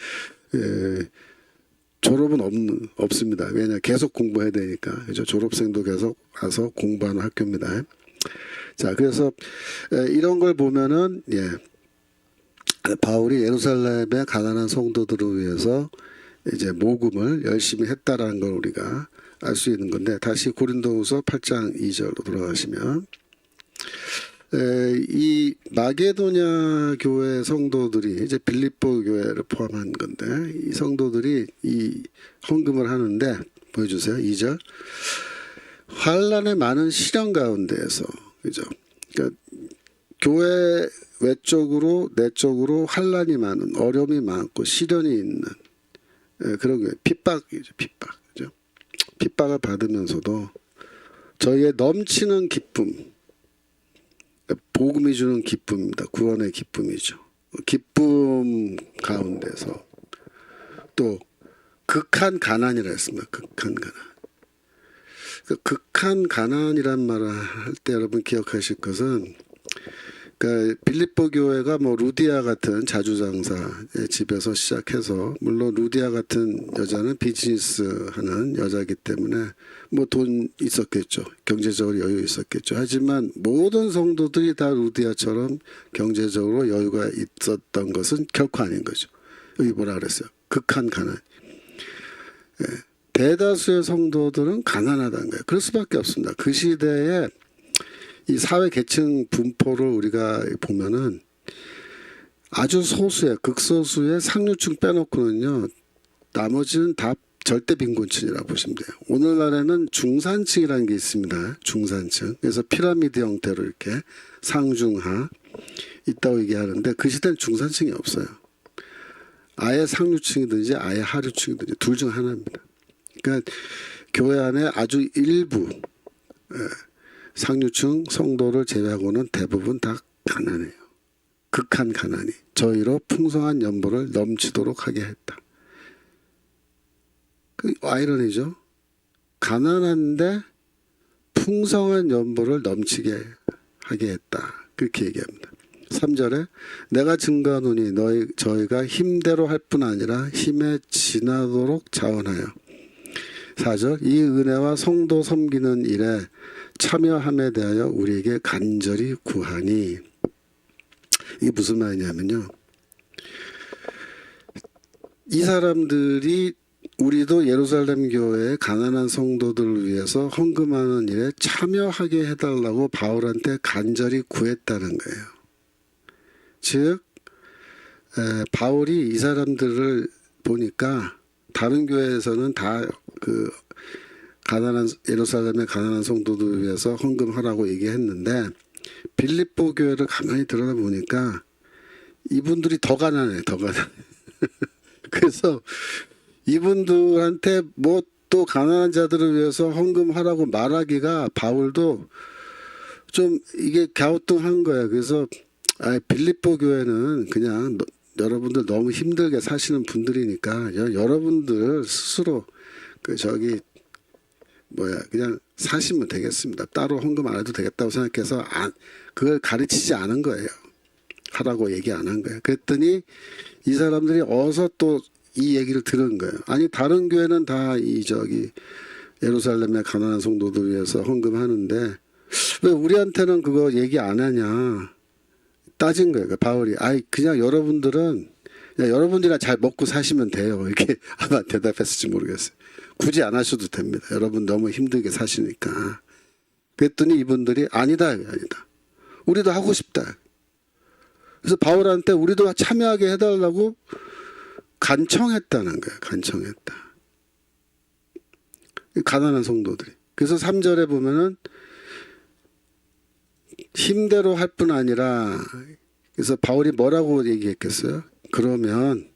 졸업은 없습니다. 왜냐 계속 공부해야 되니까. 그죠? 졸업생도 계속 와서 공부하는 학교입니다. 자, 그래서 이런 걸 보면은 바울이 예루살렘의 가난한 성도들을 위해서 이제 모금을 열심히 했다라는 걸 우리가 알 수 있는 건데 다시 고린도후서 8장 2절로 돌아가시면 이 마게도냐 교회 성도들이 이제 빌립보 교회를 포함한 건데 이 성도들이 이 헌금을 하는데 보여주세요. 2절 환난의 많은 시련 가운데에서 그죠? 그러니까 교회 외적으로 내적으로 환난이 많은 어려움이 많고 시련이 있는 그런 게 핍박이죠. 핍박. 그죠? 핍박을 받으면서도 저희의 넘치는 기쁨 복음이 주는 기쁨입니다. 구원의 기쁨이죠. 기쁨 가운데서 또 극한 가난이라 했습니다. 극한 가난. 극한 가난이란 말을 할 때 여러분 기억하실 것은 그러니까 빌립보 교회가 뭐 루디아 같은 자주장사의 집에서 시작해서 물론 루디아 같은 여자는 비즈니스 하는 여자이기 때문에 뭐 돈 있었겠죠. 경제적으로 여유 있었겠죠. 하지만 모든 성도들이 다 루디아처럼 경제적으로 여유가 있었던 것은 결코 아닌 거죠. 여기 뭐라 그랬어요? 극한 가난. 대다수의 성도들은 가난하다는 거예요. 그럴 수밖에 없습니다. 그 시대에 이 사회 계층 분포를 우리가 보면은 아주 소수의 극소수의 상류층 빼놓고는요 나머지는 다 절대 빈곤층이라고 보시면 돼요. 오늘날에는 중산층이라는 게 있습니다. 중산층. 그래서 피라미드 형태로 이렇게 상중하 있다고 얘기하는데 그 시대는 중산층이 없어요. 아예 상류층이든지 아예 하류층이든지 둘 중 하나입니다. 그러니까 교회 안에 아주 일부 상류층 성도를 제외하고는 대부분 다 가난해요. 극한 가난이 저희로 풍성한 연보를 넘치도록 하게 했다. 그 아이러니죠. 가난한데 풍성한 연보를 넘치게 하게 했다. 그렇게 얘기합니다. 3절에 내가 증거하노니 저희가 힘대로 할 뿐 아니라 힘에 지나도록 자원하여 4절 이 은혜와 성도 섬기는 일에 참여함에 대하여 우리에게 간절히 구하니 이게 무슨 말이냐면요. 이 사람들이 우리도 예루살렘 교회의 가난한 성도들을 위해서 헌금하는 일에 참여하게 해달라고 바울한테 간절히 구했다는 거예요. 즉 바울이 이 사람들을 보니까 다른 교회에서는 다 그 가난한 예루살렘의 가난한 성도들을 위해서 헌금하라고 얘기했는데 빌립보 교회를 가만히 들여다보니까 이분들이 더 가난해, 더 가난해. 그래서 이분들한테 뭐 또 가난한 자들을 위해서 헌금하라고 말하기가 바울도 좀 이게 갸우뚱한 거예요. 그래서 빌립보 교회는 그냥 여러분들 너무 힘들게 사시는 분들이니까 여러분들 스스로 그 저기 그냥 사시면 되겠습니다. 따로 헌금 안 해도 되겠다고 생각해서 그걸 가르치지 않은 거예요. 하라고 얘기 안 한 거예요. 그랬더니 이 사람들이 어서 또 이 얘기를 들은 거예요. 아니 다른 교회는 다 예루살렘의 가난한 성도들 위해서 헌금하는데 왜 우리한테는 그거 얘기 안 하냐 따진 거예요. 바울이 그냥 여러분들이나 잘 먹고 사시면 돼요. 이렇게 아마 대답했을지 모르겠어요. 굳이 안 하셔도 됩니다. 여러분 너무 힘들게 사시니까. 그랬더니 이분들이 아니다. 우리도 하고 싶다. 그래서 바울한테 우리도 참여하게 해달라고 간청했다는 거예요. 간청했다. 가난한 성도들이. 그래서 3절에 보면은 힘대로 할 뿐 아니라 그래서 바울이 뭐라고 얘기했겠어요? 그러면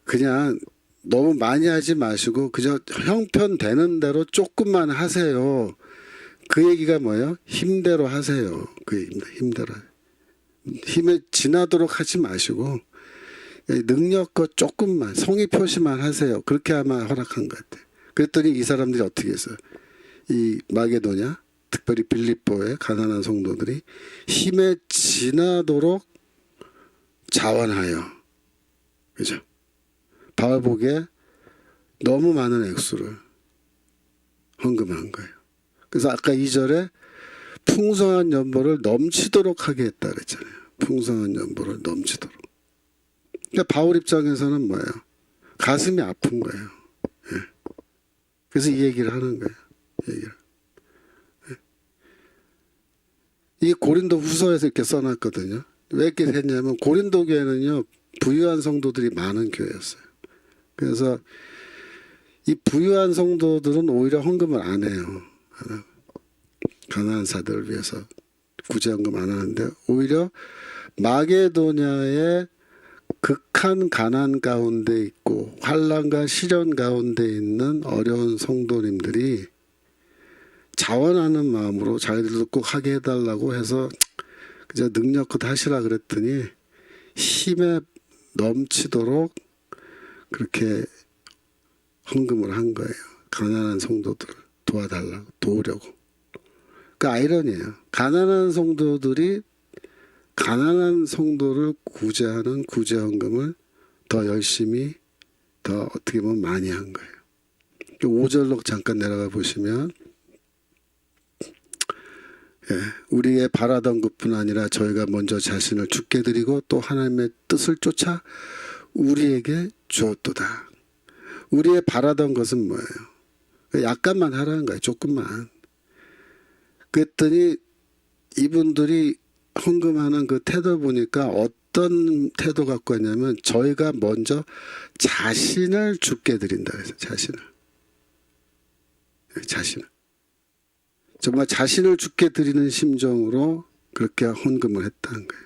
그냥 너무 많이 하지 마시고 그저 형편되는 대로 조금만 하세요. 그 얘기가 뭐예요? 힘대로 하세요. 그 얘기입니다. 힘대로. 힘에 지나도록 하지 마시고 능력껏 조금만 성의 표시만 하세요. 그렇게 아마 허락한 것 같아요. 그랬더니 이 사람들이 어떻게 했어요? 이 마게도냐 특별히 빌립보의 가난한 성도들이 힘에 지나도록 자원하여 그죠? 바울 보기에 너무 많은 액수를 헌금한 거예요. 그래서 아까 2절에 풍성한 연보를 넘치도록 하게 했다 그랬잖아요. 풍성한 연보를 넘치도록. 그러니까 바울 입장에서는 뭐예요? 가슴이 아픈 거예요. 예. 그래서 이 얘기를 하는 거예요. 이게 고린도 후서에서 이렇게 써놨거든요. 왜 이렇게 했냐면 고린도 교회는요 부유한 성도들이 많은 교회였어요. 그래서 이 부유한 성도들은 오히려 헌금을 안 해요. 가난한 자들을 위해서 구제헌금 안 하는데 오히려 마게도냐의 극한 가난 가운데 있고 환난과 시련 가운데 있는 어려운 성도님들이 자원하는 마음으로 자기들도 꼭 하게 해달라고 해서 그저 능력껏 하시라 그랬더니 힘에 넘치도록 그렇게 헌금을 한 거예요. 가난한 성도들을 도우려고. 그 아이러니예요. 가난한 성도들이 가난한 성도를 구제하는 구제헌금을 더 열심히 더 어떻게 보면 많이 한 거예요. 5절로 잠깐 내려가 보시면 우리의 바라던 것뿐 아니라 저희가 먼저 자신을 주께 드리고 또 하나님의 뜻을 쫓아 우리에게 주었도다. 우리의 바라던 것은 뭐예요? 약간만 하라는 거예요. 조금만. 그랬더니 이분들이 헌금하는 그 태도 보니까 어떤 태도 갖고 왔냐면 저희가 먼저 자신을 주께 드린다 그래서 자신을 정말 자신을 주께 드리는 심정으로 그렇게 헌금을 했다는 거예요.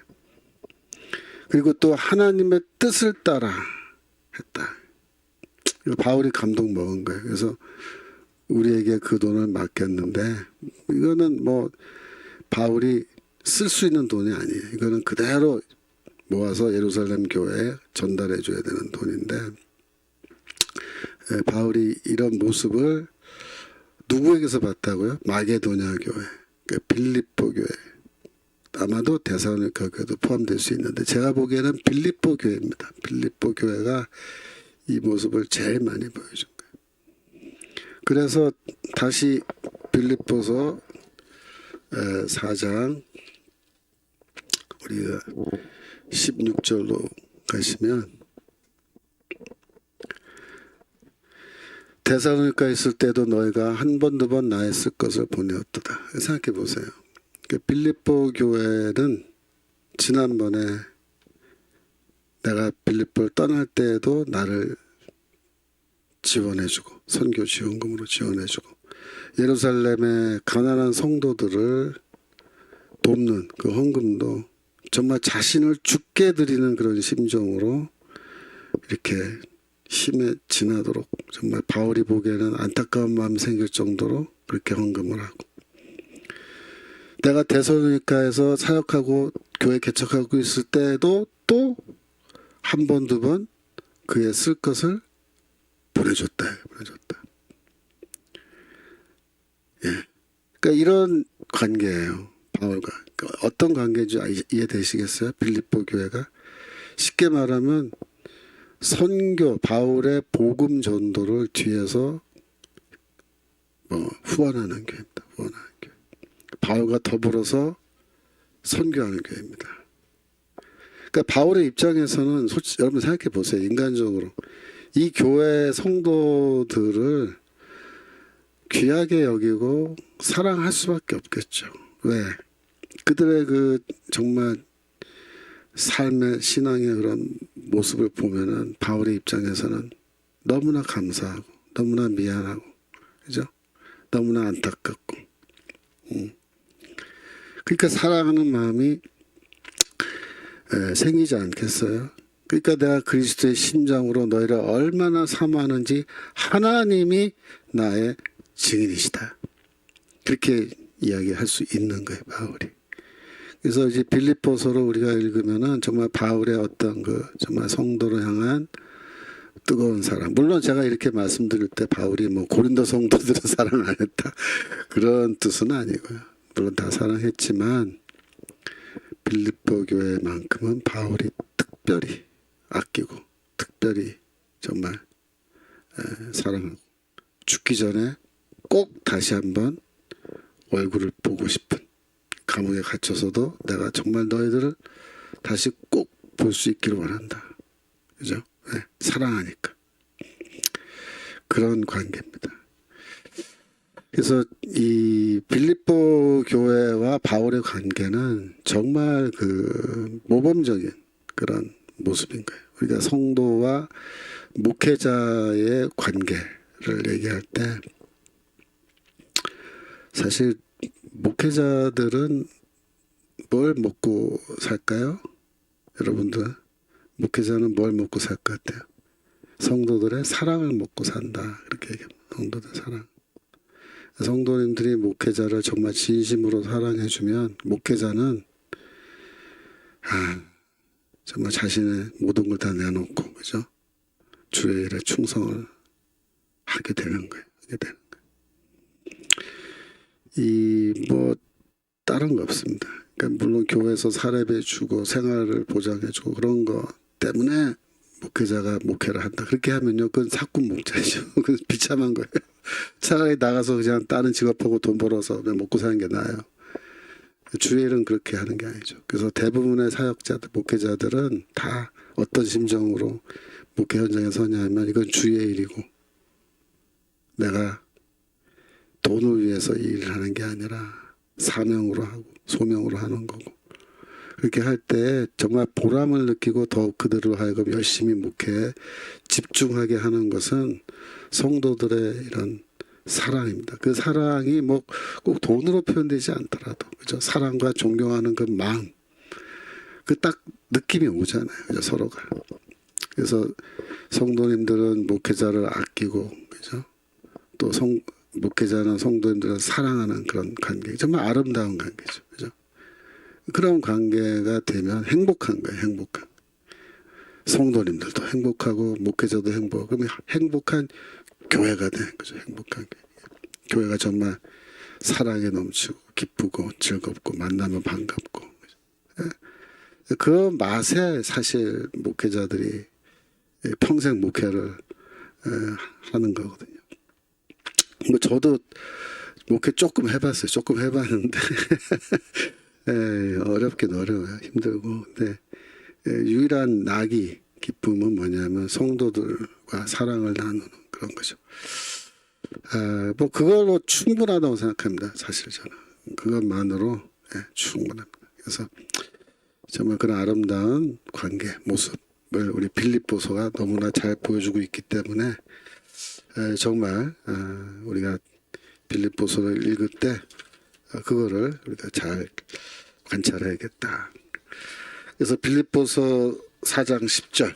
그리고 또 하나님의 뜻을 따라 했다. 바울이 감동 먹은 거예요. 그래서 우리에게 그 돈을 맡겼는데 이거는 바울이 쓸 수 있는 돈이 아니에요. 이거는 그대로 모아서 예루살렘 교회에 전달해 줘야 되는 돈인데 바울이 이런 모습을 누구에게서 봤다고요? 마게도냐 교회, 빌립보 교회, 아마도 데살로니가 교회도 포함될 수 있는데 제가 보기에는 빌립보 교회입니다. 빌립보 교회가 이 모습을 제일 많이 보여준 거예요. 그래서 다시 빌립보서 4장 우리가 16절로 가시면 데살로니가에 있을 때도 너희가 한 번 두 번 나의 쓸 것을 보내었도다. 생각해 보세요. 빌립보 교회는 지난번에 내가 빌립보를 떠날 때에도 나를 지원해주고 선교 지원금으로 지원해주고 예루살렘의 가난한 성도들을 돕는 그 헌금도 정말 자신을 죽게 드리는 그런 심정으로 이렇게 힘에 지나도록 정말 바울이 보기에는 안타까운 마음이 생길 정도로 그렇게 헌금을 하고, 내가 데살로니가에서 사역하고 교회 개척하고 있을 때도 또 한 번, 두 번 그의 쓸 것을 보내줬다. 예. 그러니까 이런 관계예요. 바울과. 그러니까 어떤 관계인지 이해되시겠어요? 빌립보 교회가. 쉽게 말하면 선교, 바울의 복음 전도를 뒤에서 후원하는 교회입니다. 후원하는 교회. 바울과 더불어서 선교하는 교회입니다. 그러니까 바울의 입장에서는 솔직히 여러분 생각해 보세요. 인간적으로 이 교회 성도들을 귀하게 여기고 사랑할 수밖에 없겠죠. 왜? 그들의 그 정말 삶의 신앙의 그런 모습을 보면은 바울의 입장에서는 너무나 감사하고 너무나 미안하고, 그죠? 너무나 안타깝고. 그러니까 사랑하는 마음이 생기지 않겠어요? 그러니까 내가 그리스도의 심장으로 너희를 얼마나 사모하는지 하나님이 나의 증인이시다. 그렇게 이야기할 수 있는 거예요, 바울이. 그래서 이제 빌립보서를 우리가 읽으면은 정말 바울의 어떤 그 정말 성도를 향한 뜨거운 사랑. 물론 제가 이렇게 말씀드릴 때 바울이 뭐 고린도 성도들은 사랑 안 했다, 그런 뜻은 아니고요. 물론 다 사랑했지만 빌립보 교회만큼은 바울이 특별히 아끼고 특별히 정말 사랑하고, 죽기 전에 꼭 다시 한번 얼굴을 보고 싶은, 감옥에 갇혀서도 내가 정말 너희들을 다시 꼭 볼 수 있기를 원한다. 그죠? 네, 사랑하니까. 그런 관계입니다. 그래서 이 빌립보 교회와 바울의 관계는 정말 그 모범적인 그런 모습인 거예요. 우리가 성도와 목회자의 관계를 얘기할 때 사실 목회자들은 뭘 먹고 살까요? 여러분들, 목회자는 뭘 먹고 살 것 같아요? 성도들의 사랑을 먹고 산다. 그렇게 얘기합니다. 성도들의 사랑. 성도님들이 목회자를 정말 진심으로 사랑해주면 목회자는 정말 자신의 모든 걸 다 내놓고, 그죠? 주의 일에 충성을 하게 되는 거예요. 뭐 다른 거 없습니다. 그러니까 물론 교회에서 사례배 주고 생활을 보장해주고 그런 거 때문에 목회자가 목회를 한다, 그렇게 하면요, 그건 사꾼 목자죠. 그건 비참한 거예요. 차라리 나가서 그냥 다른 직업하고 돈 벌어서 그냥 먹고 사는 게 나아요. 주의 일은 그렇게 하는 게 아니죠. 그래서 대부분의 사역자들, 목회자들은 다 어떤 심정으로 목회 현장에 서냐면 이건 주의 일이고 내가 돈을 위해서 이 일을 하는 게 아니라 사명으로 하고 소명으로 하는 거고, 그렇게 할 때 정말 보람을 느끼고 더욱 그들로 하여금 열심히 목회에 집중하게 하는 것은 성도들의 이런 사랑입니다. 그 사랑이 뭐 꼭 돈으로 표현되지 않더라도, 그죠? 사랑과 존경하는 그 마음, 그 딱 느낌이 오잖아요, 그죠? 서로가. 그래서 성도님들은 목회자를 아끼고, 그죠? 또 목회자는 성도님들을 사랑하는 그런 관계, 정말 아름다운 관계죠, 그죠? 그런 관계가 되면 행복한 거예요, 행복한. 성도님들도 행복하고 목회자도 행복하고, 그러면 행복한 교회가 되는 거죠, 행복한 교회. 교회가 정말 사랑에 넘치고 기쁘고 즐겁고 만나면 반갑고, 그 맛에 사실 목회자들이 평생 목회를 하는 거거든요. 뭐 저도 목회 조금 해봤어요. 조금 해봤는데 어렵긴 어려워요. 힘들고. 근데 유일한 낙이, 기쁨은 뭐냐면 성도들과 사랑을 나누는 그런 거죠. 뭐 그걸로 충분하다고 생각합니다. 사실 저는 그것만으로 충분합니다. 그래서 정말 그런 아름다운 관계 모습을 우리 빌립보서가 너무나 잘 보여주고 있기 때문에 정말 우리가 빌립보서를 읽을 때 그거를 우리가 잘 관찰해야겠다. 그래서 빌립보서 4장 10절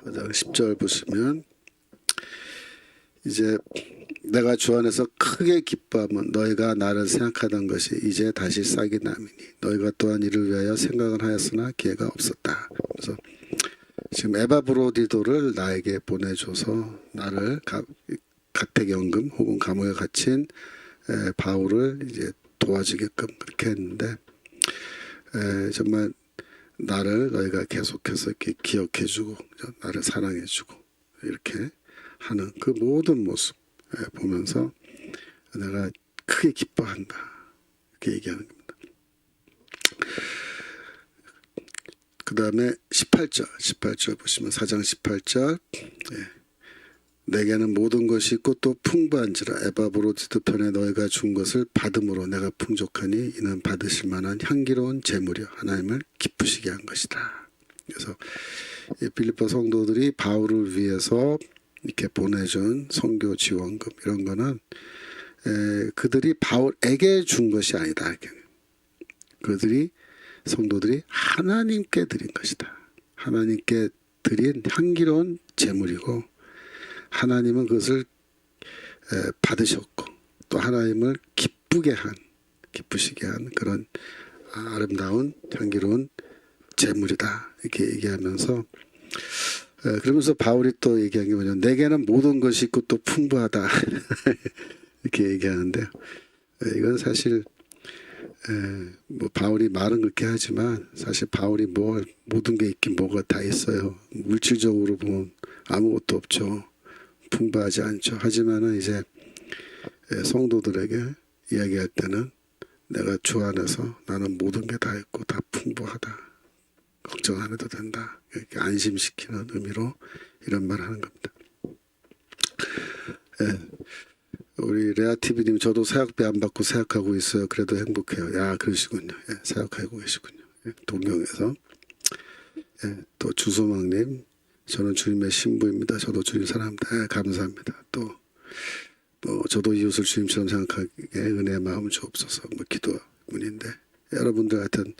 4장 10절 보시면 이제 내가 주 안에서 크게 기뻐하면 너희가 나를 생각하던 것이 이제 다시 싹이 남이니 너희가 또한 이를 위하여 생각을 하였으나 기회가 없었다. 그래서 지금 에바브로디도를 나에게 보내줘서 나를 가택연금 혹은 감옥에 갇힌 바울을 이제 도와주게끔 그렇게 했는데 정말 나를 너희가 계속해서 이렇게 기억해주고 나를 사랑해주고 이렇게 하는 그 모든 모습 보면서 내가 크게 기뻐한다 이렇게 얘기하는 겁니다. 그 다음에 18절 보시면 4장 18절 내게는 모든 것이 있고 또 풍부한지라 에바브로디도 편에 너희가 준 것을 받음으로 내가 풍족하니 이는 받으실 만한 향기로운 제물이요 하나님을 기쁘시게 한 것이다. 그래서 빌립보 성도들이 바울을 위해서 이렇게 보내준 선교 지원금 이런 거는 그들이 바울에게 준 것이 아니다. 그들이 성도들이 하나님께 드린 것이다. 하나님께 드린 향기로운 제물이고 하나님은 그것을 받으셨고 또 하나님을 기쁘시게 한 그런 아름다운 향기로운 제물이다. 이렇게 얘기하면서 그러면서 바울이 또 얘기한 게 뭐냐면 내게는 모든 것이 있고 또 풍부하다. 이렇게 얘기하는데요. 이건 사실 뭐 바울이 말은 그렇게 하지만 사실 바울이 모든 게 있긴 뭐가 다 있어요. 물질적으로 보면 아무것도 없죠. 풍부하지 않죠. 하지만은 이제 성도들에게 이야기할 때는 내가 주 안에서 나는 모든 게 다 있고 다 풍부하다. 걱정 안 해도 된다. 이렇게 안심시키는 의미로 이런 말을 하는 겁니다. 우리 레아TV님 저도 사역비 안 받고 사역하고 있어요. 그래도 행복해요. 야 그러시군요. 사역하고 계시군요. 동경에서. 또 주소망님 저는 주님의 신부입니다. 저도 주님 사랑합니다. 감사합니다. 또 뭐 저도 이웃을 주님처럼 생각하기에 은혜의 마음을 주옵소서. 뭐 기도문인데 여러분들 하여튼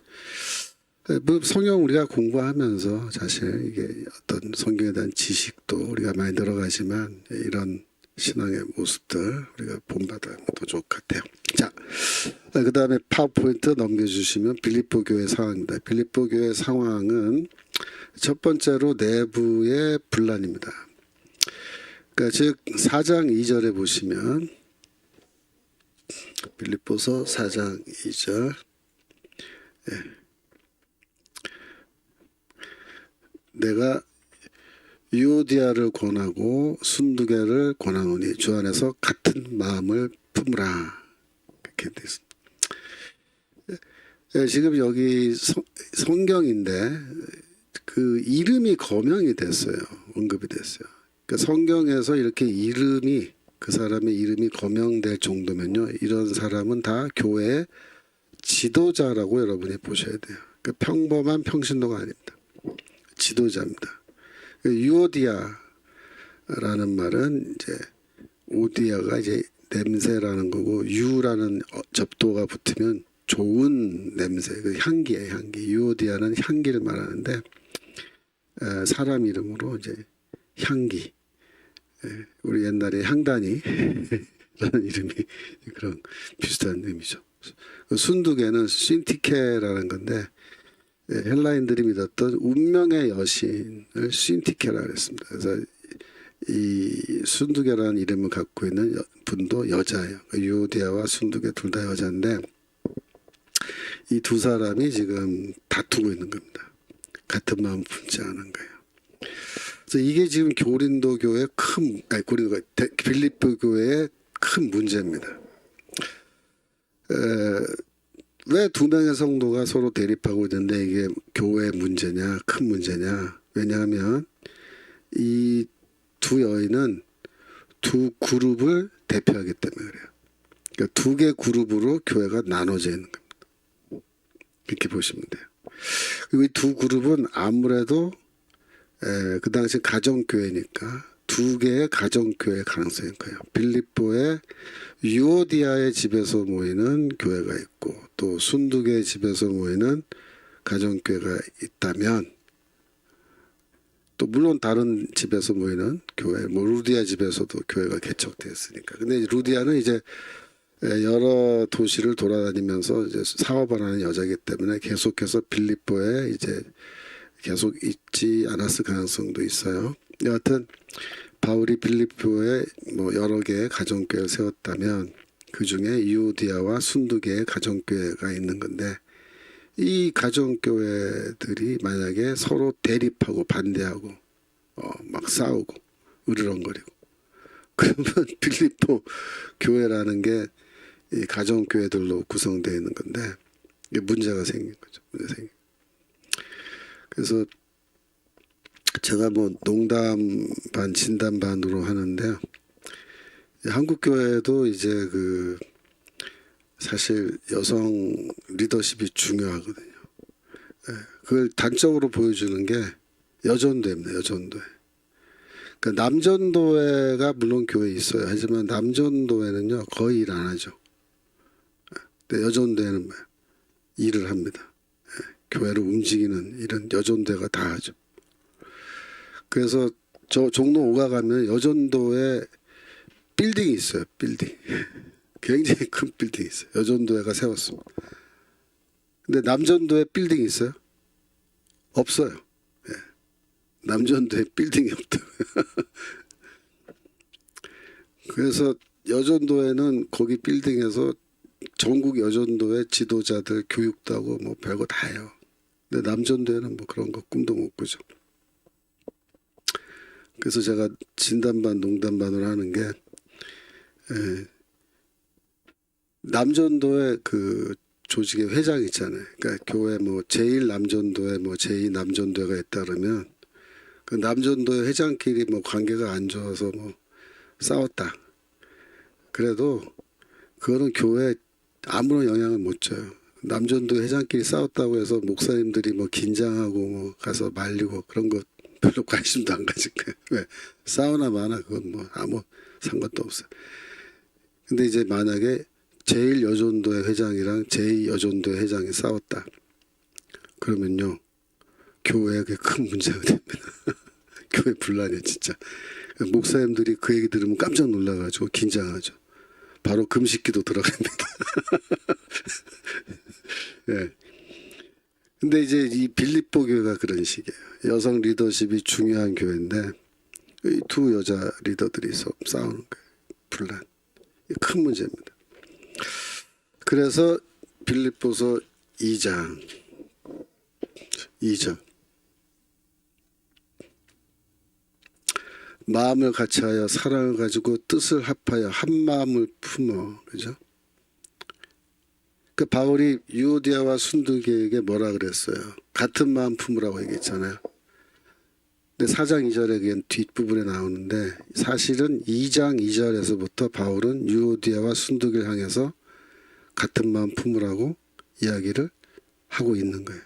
뭐 성경 우리가 공부하면서 사실 이게 어떤 성경에 대한 지식도 우리가 많이 늘어가지만 이런 신앙의 모습들 우리가 본받으면 더 좋을 것 같아요. 자, 그 다음에 파워포인트 넘겨주시면 빌립보 교회 상황입니다. 빌립보 교회 상황은 첫 번째로 내부의 분란입니다. 그러니까 즉 4장 2절에 보시면 빌립보서 4장 2절 내가 유오디아를 권하고 순두개를 권하노니 주 안에서 같은 마음을 품으라. 그렇게 되어 있습니다. 지금 여기 성경인데 그 이름이 거명이 됐어요. 언급이 됐어요. 그러니까 성경에서 이렇게 이름이 그 사람의 이름이 거명될 정도면요. 이런 사람은 다 교회의 지도자라고 여러분이 보셔야 돼요. 그러니까 평범한 평신도가 아닙니다. 지도자입니다. 유오디아라는 말은 이제 오디아가 이제 냄새라는 거고 유라는 접도가 붙으면 좋은 냄새, 그 향기예요, 향기. 유오디아는 향기를 말하는데 사람 이름으로 이제 향기. 우리 옛날에 향단이라는 이름이 그런 비슷한 의미죠. 순두개는 신티케라는 건데 헬라인들이 믿었던 운명의 여신을 신티케라 그랬습니다. 그래서 이 순두개라는 이름을 갖고 있는 분도 여자예요. 유오디아와 순두개 둘 다 여자인데 이 두 사람이 지금 다투고 있는 겁니다. 같은 마음 품지 않은 거예요. 그래서 이게 지금 고린도 교회 빌립보 교회의 큰 문제입니다. 왜 두 명의 성도가 서로 대립하고 있는데 이게 교회 문제냐 큰 문제냐. 왜냐하면 이 두 여인은 두 그룹을 대표하기 때문에 그래요. 그러니까 두 개 그룹으로 교회가 나눠져 있는 겁니다. 이렇게 보시면 돼요. 그리고 이 두 그룹은 아무래도 그 당시 가정교회니까 두 개의 가정교회 가능성이 커요. 빌립보의 유오디아의 집에서 모이는 교회가 있고 또 순두개의 집에서 모이는 가정교회가 있다면 또 물론 다른 집에서 모이는 교회, 뭐 루디아 집에서도 교회가 개척되었으니까. 근데 루디아는 이제 여러 도시를 돌아다니면서 이제 사업을 하는 여자이기 때문에 계속해서 빌립보에 이제 계속 있지 않았을 가능성도 있어요. 여하튼 바울이 빌립보에 뭐 여러 개의 가정교회를 세웠다면 그 중에 유오디아와 순두개의 가정교회가 있는 건데 이 가정교회들이 만약에 서로 대립하고 반대하고 막 싸우고 으르렁거리고 그러면 빌립보 교회라는 게 이 가정교회들로 구성되어 있는 건데 이게 문제가 생긴 거죠. 그래서 제가 뭐 농담 반 진담 반으로 하는데요. 한국 교회도 이제 그 사실 여성 리더십이 중요하거든요. 그걸 단적으로 보여주는 게 여전도회입니다. 여전도회. 그러니까 남전도회가 물론 교회에 있어요. 하지만 남전도회는요 거의 일 안 하죠. 근데 여전도회는 뭐예요? 일을 합니다. 교회를 움직이는 일은 여전도회가 다 하죠. 그래서 저 종로 5가 가면 여전도회 빌딩이 있어요. 빌딩. 굉장히 큰 빌딩이 있어요. 여전도회가 세웠습니다. 근데 남전도회 빌딩이 있어요? 없어요. 예. 남전도회 빌딩이 없다. 그래서 여전도회는 거기 빌딩에서 전국 여전도회 지도자들 교육도 하고 뭐 별거 다 해요. 근데 남전도회는 뭐 그런 거 꿈도 못 꾸죠. 그래서 제가 진담반 농담반으로 하는 게 남전도회 그 조직의 회장 있잖아요. 그러니까 교회 뭐 제1남전도회 뭐 제2남전도회가 있다 그러면 그 남전도회 회장끼리 뭐 관계가 안 좋아서 뭐 싸웠다. 그래도 그거는 교회에 아무런 영향을 못 줘요. 남전도회 회장끼리 싸웠다고 해서 목사님들이 뭐 긴장하고 뭐 가서 말리고 그런 거 별로 관심도 안 가질 거예요. 왜? 싸우나 마나 그건 뭐 아무 상관도 없어요. 근데 이제 만약에 제1여전도회 회장이랑 제2여전도회 회장이 싸웠다. 그러면요. 교회에 큰 문제가 됩니다. 교회 분란이에요 진짜. 목사님들이 그 얘기 들으면 깜짝 놀라가지고 긴장하죠. 바로 금식기도 들어갑니다. 예. 근데 이제 이 빌립보 교회가 그런 식이에요. 여성 리더십이 중요한 교회인데 이 두 여자 리더들이 싸우는 거예요. 분란. 큰 문제입니다. 그래서 빌립보서 2장 마음을 같이하여 사랑을 가지고 뜻을 합하여 한 마음을 품어. 그죠? 그 바울이 유오디아와 순두개에게 뭐라 그랬어요? 같은 마음 품으라고 얘기했잖아요. 근데 4장 2절에 그냥 뒷부분에 나오는데 사실은 2장 2절에서부터 바울은 유오디아와 순두개를 향해서 같은 마음 품으라고 이야기를 하고 있는 거예요.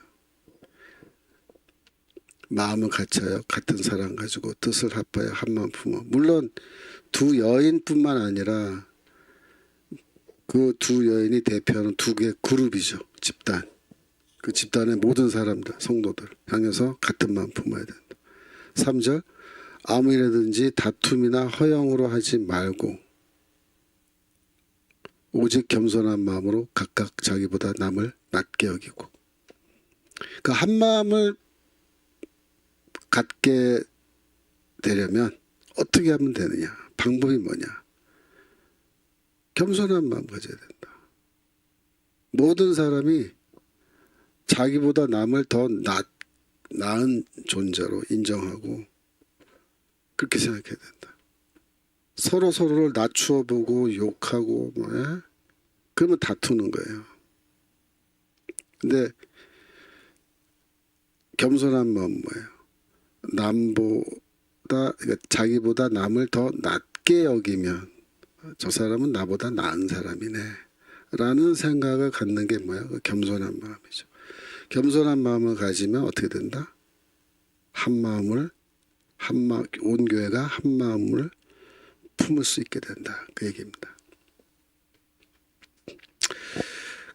마음을 같이하여 같은 사랑 가지고 뜻을 합하여 한 마음 품어. 물론 두 여인뿐만 아니라 그 두 여인이 대표하는 두 개의 그룹이죠. 집단. 그 집단의 모든 사람들, 성도들 향해서 같은 마음 품어야 된다. 3절 아무 일이든지 다툼이나 허영으로 하지 말고 오직 겸손한 마음으로 각각 자기보다 남을 낮게 여기고. 그 한 마음을 갖게 되려면 어떻게 하면 되느냐? 방법이 뭐냐? 겸손한 마음 가져야 된다. 모든 사람이 자기보다 남을 더 나은 존재로 인정하고 그렇게 생각해야 된다. 서로를 낮추어 보고 욕하고 뭐야? 그러면 다투는 거예요. 근데 겸손한 마음은 뭐예요? 그러니까 자기보다 남을 더 낮게 여기면 저 사람은 나보다 나은 사람이네 라는 생각을 갖는 게 뭐야? 겸손한 마음이죠. 겸손한 마음을 가지면 어떻게 된다? 한 마음을 온 교회가 한 마음을 품을 수 있게 된다. 그 얘기입니다.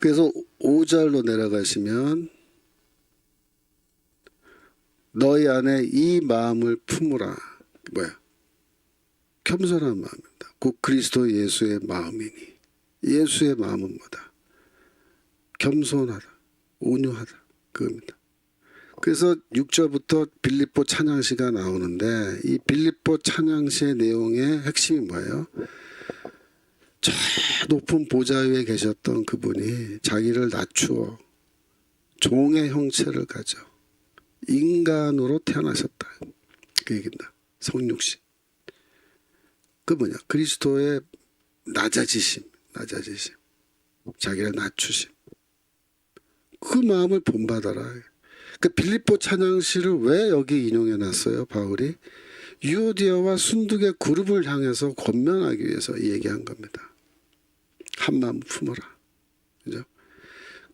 그래서 5절로 내려가시면 너희 안에 이 마음을 품으라. 뭐야? 겸손한 마음입니다. 곧 그리스도 예수의 마음이니. 예수의 마음은 뭐다? 겸손하다. 온유하다. 그겁니다. 그래서 6절부터 빌립보 찬양시가 나오는데 이 빌립보 찬양시의 내용의 핵심이 뭐예요? 저 높은 보좌 위에 계셨던 그분이 자기를 낮추어 종의 형체를 가져 인간으로 태어나셨다. 그 얘기입니다. 성육신. 그 뭐냐? 그리스도의 낮아지심. 자기를 낮추심. 그 마음을 본받아라. 그 빌립보 찬양시를 왜 여기 인용해 놨어요? 바울이 유오디아와 순두계 그룹을 향해서 권면하기 위해서 얘기한 겁니다. 한 마음 품어라. 그죠?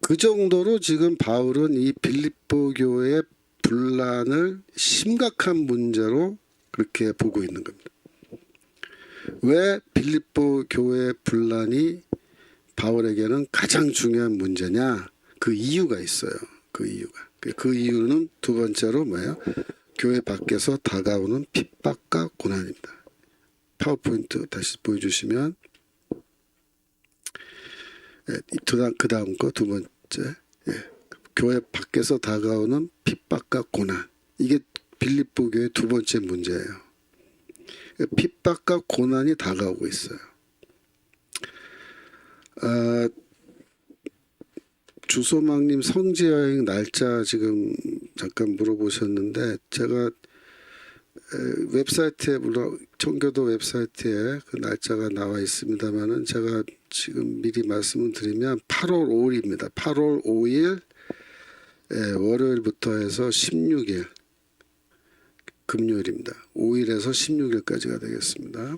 그 정도로 지금 바울은 이 빌립보 교회의 분란을 심각한 문제로 그렇게 보고 있는 겁니다. 왜 빌립보 교회의 분란이 바울에게는 가장 중요한 문제냐? 그 이유가 있어요. 그 이유는 두 번째로 뭐예요? 교회 밖에서 다가오는 핍박과 고난입니다. 파워포인트 다시 보여주시면 그 다음 거 두 번째 교회 밖에서 다가오는 핍박과 고난. 이게 빌립보 교회의 두 번째 문제예요. 핍박과 고난이 다가오고 있어요. 주소망님 성지여행 날짜 지금 잠깐 물어보셨는데 제가 웹사이트에 물론 청교도 웹사이트에 그 날짜가 나와 있습니다만은 제가 지금 미리 말씀을 드리면 8월 5일입니다. 8월 5일 월요일부터 해서 16일 금요일입니다. 5일에서 16일까지가 되겠습니다.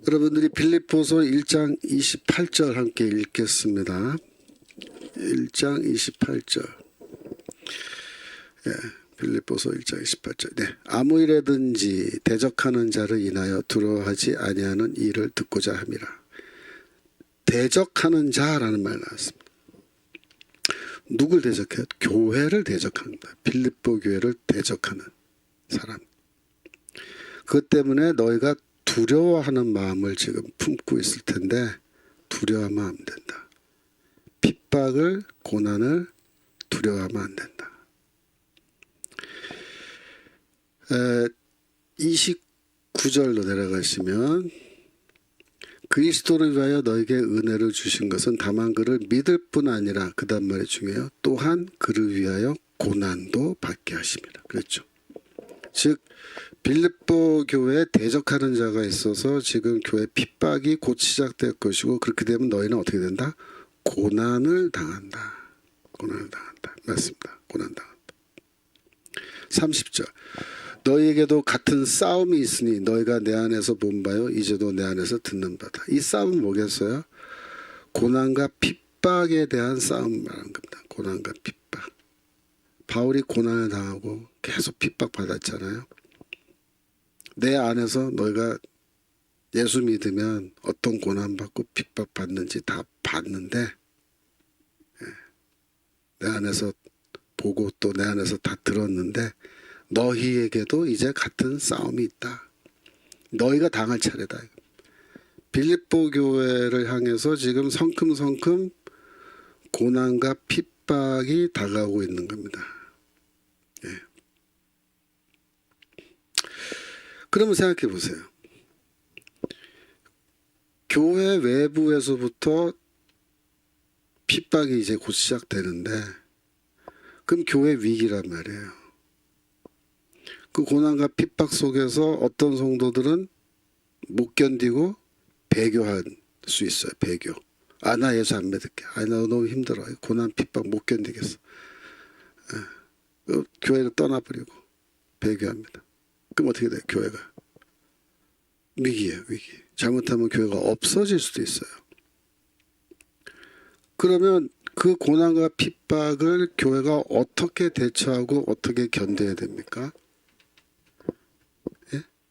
여러분들이 빌립보서 1장 28절 함께 읽겠습니다. 1장 28절. 빌립보서 1장 28절. 네. 아무 일에든지 대적하는 자를 인하여 두려워하지 아니하는 일을 듣고자 함이라. 대적하는 자라는 말 나왔습니다. 누굴 대적해요? 교회를 대적합니다. 빌립보 교회를 대적하는 사람. 그것 때문에 너희가 두려워하는 마음을 지금 품고 있을 텐데 두려워하면 안 된다. 핍박을, 고난을 두려워하면 안 된다. 29절로 내려가시면 그리스도를 위하여 너에게 은혜를 주신 것은 다만 그를 믿을 뿐 아니라 그 다음 말이 중요해요. 또한 그를 위하여 고난도 받게 하십니다. 그렇죠. 즉 빌립보 교회에 대적하는 자가 있어서 지금 교회 핍박이 곧 시작될 것이고 그렇게 되면 너희는 어떻게 된다? 고난을 당한다. 맞습니다. 고난당한다. 30절. 너희에게도 같은 싸움이 있으니 너희가 내 안에서 본 바요 이제도 내 안에서 듣는 바다. 이 싸움은 뭐겠어요? 고난과 핍박에 대한 싸움 말하는 겁니다. 고난과 핍박. 바울이 고난을 당하고 계속 핍박받았잖아요. 내 안에서 너희가 예수 믿으면 어떤 고난받고 핍박받는지 다 봤는데 내 안에서 보고 또 내 안에서 다 들었는데 너희에게도 이제 같은 싸움이 있다. 너희가 당할 차례다. 빌립보 교회를 향해서 지금 성큼성큼 고난과 핍박이 다가오고 있는 겁니다. 그러면 생각해 보세요. 교회 외부에서부터 핍박이 이제 곧 시작되는데 그럼 교회 위기란 말이에요. 그 고난과 핍박 속에서 어떤 성도들은 못 견디고 배교할 수 있어요. 배교. 나 예수 안 믿을게. 나 너무 힘들어. 고난 핍박 못 견디겠어. 교회를 떠나버리고 배교합니다. 그럼 어떻게 돼요? 교회가 위기예요. 위기. 잘못하면 교회가 없어질 수도 있어요. 그러면 그 고난과 핍박을 교회가 어떻게 대처하고 어떻게 견뎌야 됩니까?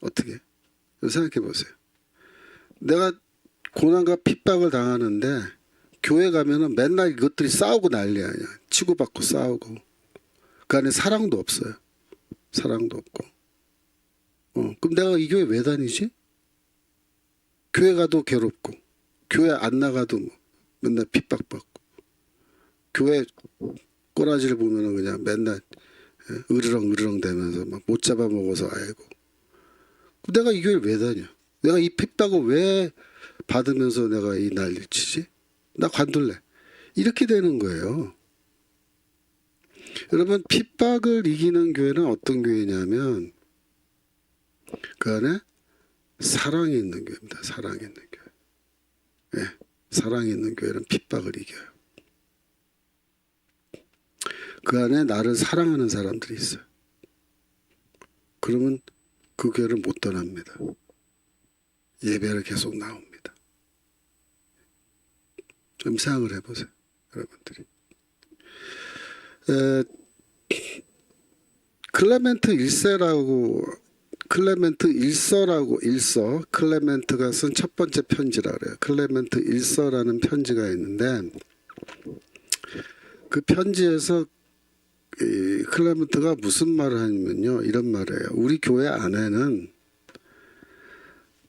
어떻게? 생각해 보세요. 내가 고난과 핍박을 당하는데 교회 가면은 맨날 이것들이 싸우고 난리야. 그냥 치고받고 싸우고. 그 안에 사랑도 없어요. 사랑도 없고. 그럼 내가 이 교회 왜 다니지? 교회 가도 괴롭고, 교회 안 나가도 뭐 맨날 핍박받고, 교회 꼬라지를 보면은 그냥 맨날 으르렁 대면서 막 못 잡아먹어서 아이고. 내가 이 교회 왜 다녀? 내가 이 핍박을 왜 받으면서 내가 이 난리를 치지? 나 관둘래. 이렇게 되는 거예요. 여러분, 핍박을 이기는 교회는 어떤 교회냐면 그 안에 사랑이 있는 교회입니다. 사랑이 있는 교회. 사랑이 있는 교회는 핍박을 이겨요. 그 안에 나를 사랑하는 사람들이 있어요. 그러면 그 교회를 못 떠납니다. 예배를 계속 나옵니다. 좀 생각을 해보세요. 여러분들이. 클레멘트 1세라고 클레멘트가 쓴 첫 번째 편지라 그래요. 클레멘트 1서라는 편지가 있는데 그 편지에서 이 클레멘트가 무슨 말을 하냐면요. 이런 말이에요. 우리 교회 안에는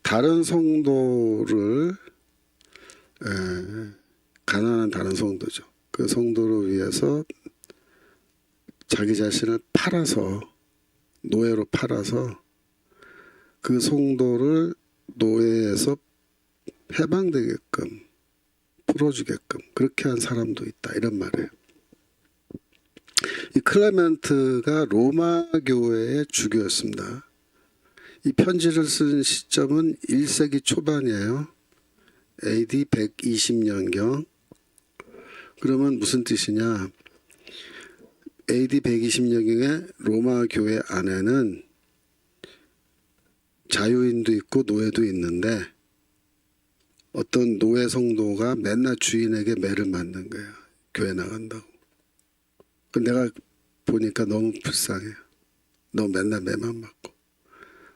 다른 성도를 가난한 다른 성도죠. 그 성도를 위해서 자기 자신을 팔아서 노예로 팔아서 그 성도를 노예에서 해방되게끔 풀어주게끔 그렇게 한 사람도 있다. 이런 말이에요. 이 클레멘트가 로마 교회의 주교였습니다. 이 편지를 쓴 시점은 1세기 초반이에요. AD 120년경. 그러면 무슨 뜻이냐? AD 120년경에 로마 교회 안에는 자유인도 있고 노예도 있는데 어떤 노예 성도가 맨날 주인에게 매를 맞는 거예요. 교회 나간다고. 내가 보니까 너무 불쌍해요. 너 맨날 매만 맞고.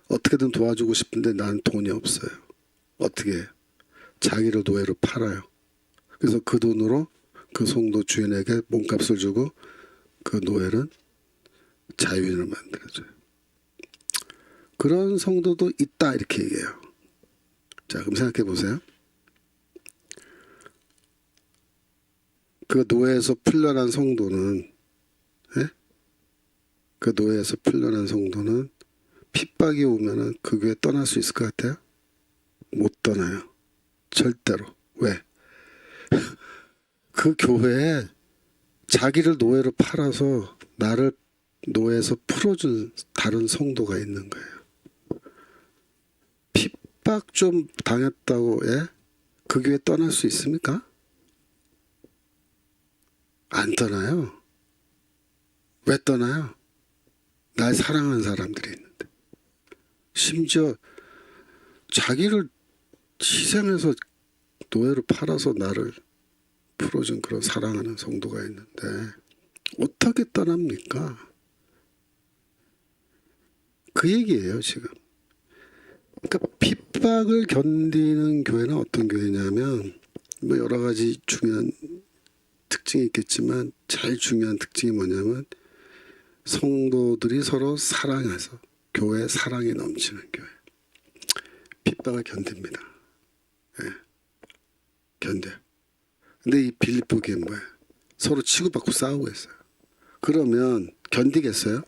어떻게든 도와주고 싶은데 나는 돈이 없어요. 어떻게 해요? 자기를 노예로 팔아요. 그래서 그 돈으로 그 성도 주인에게 몸값을 주고 그 노예는 자유인을 만들어줘요. 그런 성도도 있다 이렇게 얘기해요. 자, 그럼 생각해 보세요. 그 노예에서 풀려난 성도는 그 노예에서 풀려난 성도는 핍박이 오면은 그 교회 떠날 수 있을 것 같아요? 못 떠나요. 절대로. 왜? 그 교회에 자기를 노예로 팔아서 나를 노예에서 풀어준 다른 성도가 있는 거예요. 핍박 좀 당했다고 그 교회 떠날 수 있습니까? 안 떠나요. 왜 떠나요? 날 사랑하는 사람들이 있는데. 심지어 자기를 희생해서 노예로 팔아서 나를 풀어준 그런 사랑하는 성도가 있는데 어떻게 떠납니까? 그 얘기예요 지금. 그러니까 핍박을 견디는 교회는 어떤 교회냐면 뭐 여러 가지 중요한 특징이 있겠지만 제일 중요한 특징이 뭐냐면 성도들이 서로 사랑해서 교회 사랑이 넘치는 교회. 핍박을 견딥니다. 견뎌요. 근데 이 빌립보 교회는 뭐예요? 서로 치고받고 싸우고 있어요. 그러면 견디겠어요?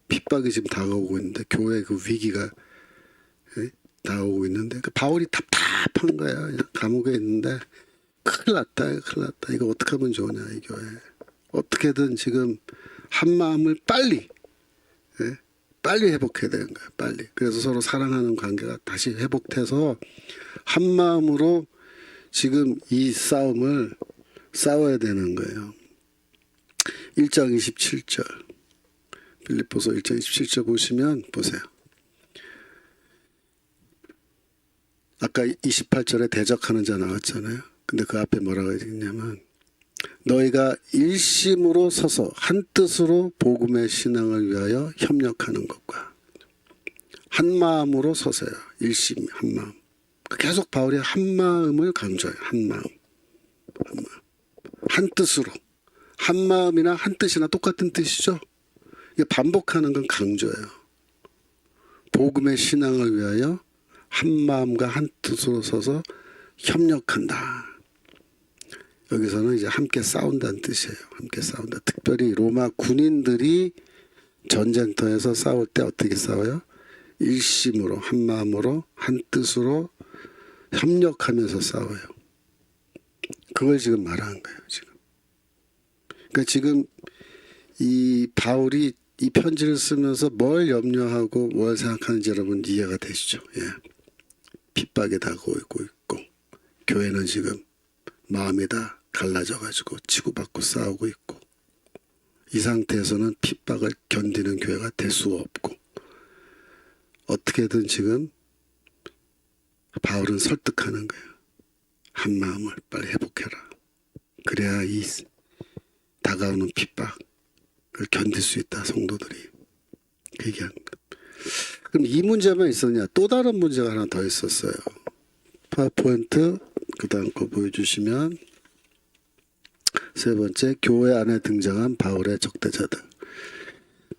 핍박이 지금 다가오고 있는데 교회 그 위기가 다가오고 있는데 그 바울이 답답한 거야. 그냥 감옥에 있는데 큰일 났다. 이거 어떻게 하면 좋으냐 이 교회. 어떻게든 지금 한 마음을 빨리 회복해야 되는 거야. 빨리. 그래서 서로 사랑하는 관계가 다시 회복돼서 한 마음으로 지금 이 싸움을 싸워야 되는 거예요. 1장 27절 빌립보서 1장 27절 보시면 보세요. 아까 28절에 대적하는 자 나왔잖아요. 근데 그 앞에 뭐라고 했냐면 너희가 일심으로 서서 한 뜻으로 복음의 신앙을 위하여 협력하는 것과 한 마음으로 서세요. 일심 한 마음. 계속 바울이 한 마음을 강조해요. 한 마음. 한 마음. 한 뜻으로. 한 마음이나 한 뜻이나 똑같은 뜻이죠. 이게 반복하는 건 강조예요. 복음의 신앙을 위하여 한 마음과 한 뜻으로 서서 협력한다. 여기서는 이제 함께 싸운다는 뜻이에요. 함께 싸운다. 특별히 로마 군인들이 전쟁터에서 싸울 때 어떻게 싸워요? 일심으로, 한 마음으로, 한 뜻으로 협력하면서 싸워요. 그걸 지금 말하는 거예요. 지금. 그러니까 지금 이 바울이 이 편지를 쓰면서 뭘 염려하고 뭘 생각하는지 여러분 이해가 되시죠? 예. 핍박에 다가오고 있고 교회는 지금 마음이 다 갈라져가지고 치고받고 싸우고 있고 이 상태에서는 핍박을 견디는 교회가 될 수가 없고 어떻게든 지금 바울은 설득하는 거예요. 한 마음을 빨리 회복해라. 그래야 이 다가오는 핍박을 견딜 수 있다. 성도들이. 그 얘기하는 거예요. 그럼 이 문제만 있었냐? 또 다른 문제가 하나 더 있었어요. 파워포인트 그 다음 거 보여주시면 세 번째, 교회 안에 등장한 바울의 적대자들.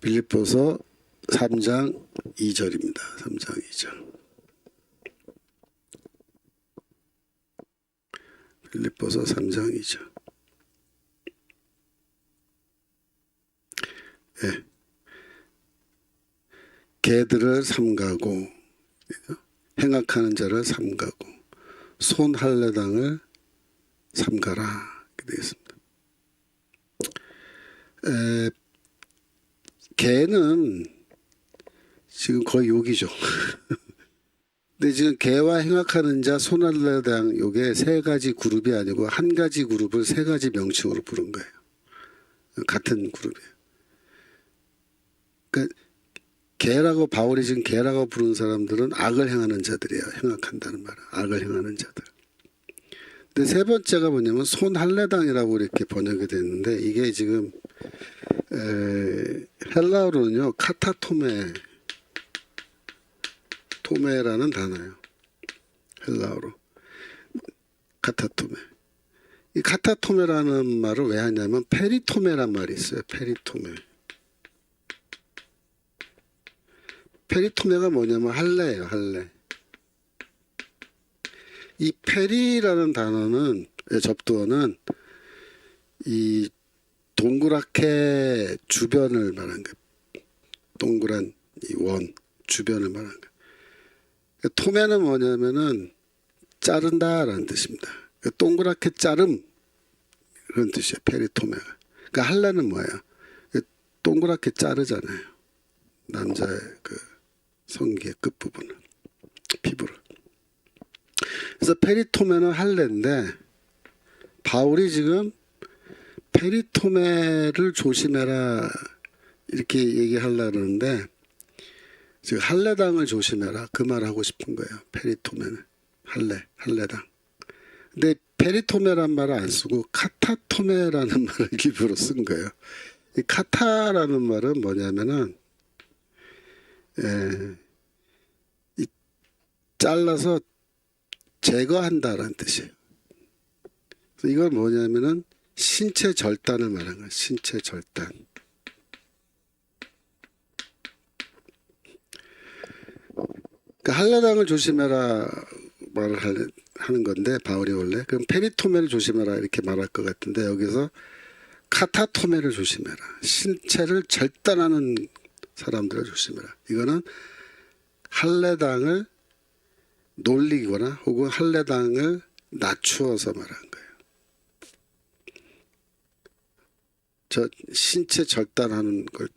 빌립보서 3장 2절입니다. 3장 2절. 빌립보서 3장 2절. 예. 개들을 삼가고 행악하는 자를 삼가고 손 할례당을 삼가라. 이렇게 되어 있습니다. 개는 지금 거의 욕이죠. 근데 지금 개와 행악하는 자, 손 할례당 요게 세 가지 그룹이 아니고 한 가지 그룹을 세 가지 명칭으로 부른 거예요. 같은 그룹이에요. 그러니까 개라고 바울이 지금 개라고 부른 사람들은 악을 행하는 자들이에요. 행악한다는 말은 악을 행하는 자들. 근데 세 번째가 뭐냐면 손 할례당이라고 이렇게 번역이 됐는데 이게 지금 헬라어로는요 토메라는 단어예요. 헬라어로 카타토메. 이 카타토메라는 말을 왜 하냐면 페리토메란 말이 있어요. 페리토메. 페리토메가 뭐냐면 할례예요. 할례. 이 페리라는 단어는 접두어는 이 동그랗게 주변을 말하는 거예요. 동그란 이 원 주변을 말하는 거예요. 토메는 뭐냐면은 자른다라는 뜻입니다. 동그랗게 자름 그런 뜻이에요. 페리토메가. 그러니까 할례는 뭐예요? 동그랗게 자르잖아요. 남자의 그 성기의 끝부분을 피부를. 그래서 페리토메는 할례인데 바울이 지금 페리토메를 조심해라 이렇게 얘기하려고 그러는데 지금 할례당을 조심해라 그 말 하고 싶은 거예요. 페리토메는 할례당. 근데 페리토메란 말을 안 쓰고 카타토메라는 말을 일부러 쓴 거예요. 이 카타라는 말은 뭐냐면은 이 잘라서 제거한다라는 뜻이에요. 그래서 이건 뭐냐면은 신체 절단을 말하는 거예요. 신체 절단. 그러니까 할례당을 조심해라 말을 하는 건데 바울이 원래 그럼 페리토메를 조심해라 이렇게 말할 것 같은데 여기서 카타토메를 조심해라. 신체를 절단하는 사람들을 조심해라. 이거는 할례당을 놀리거나 혹은 할례당을 낮추어서 말한 거예요. 저 신체 절단하는 걸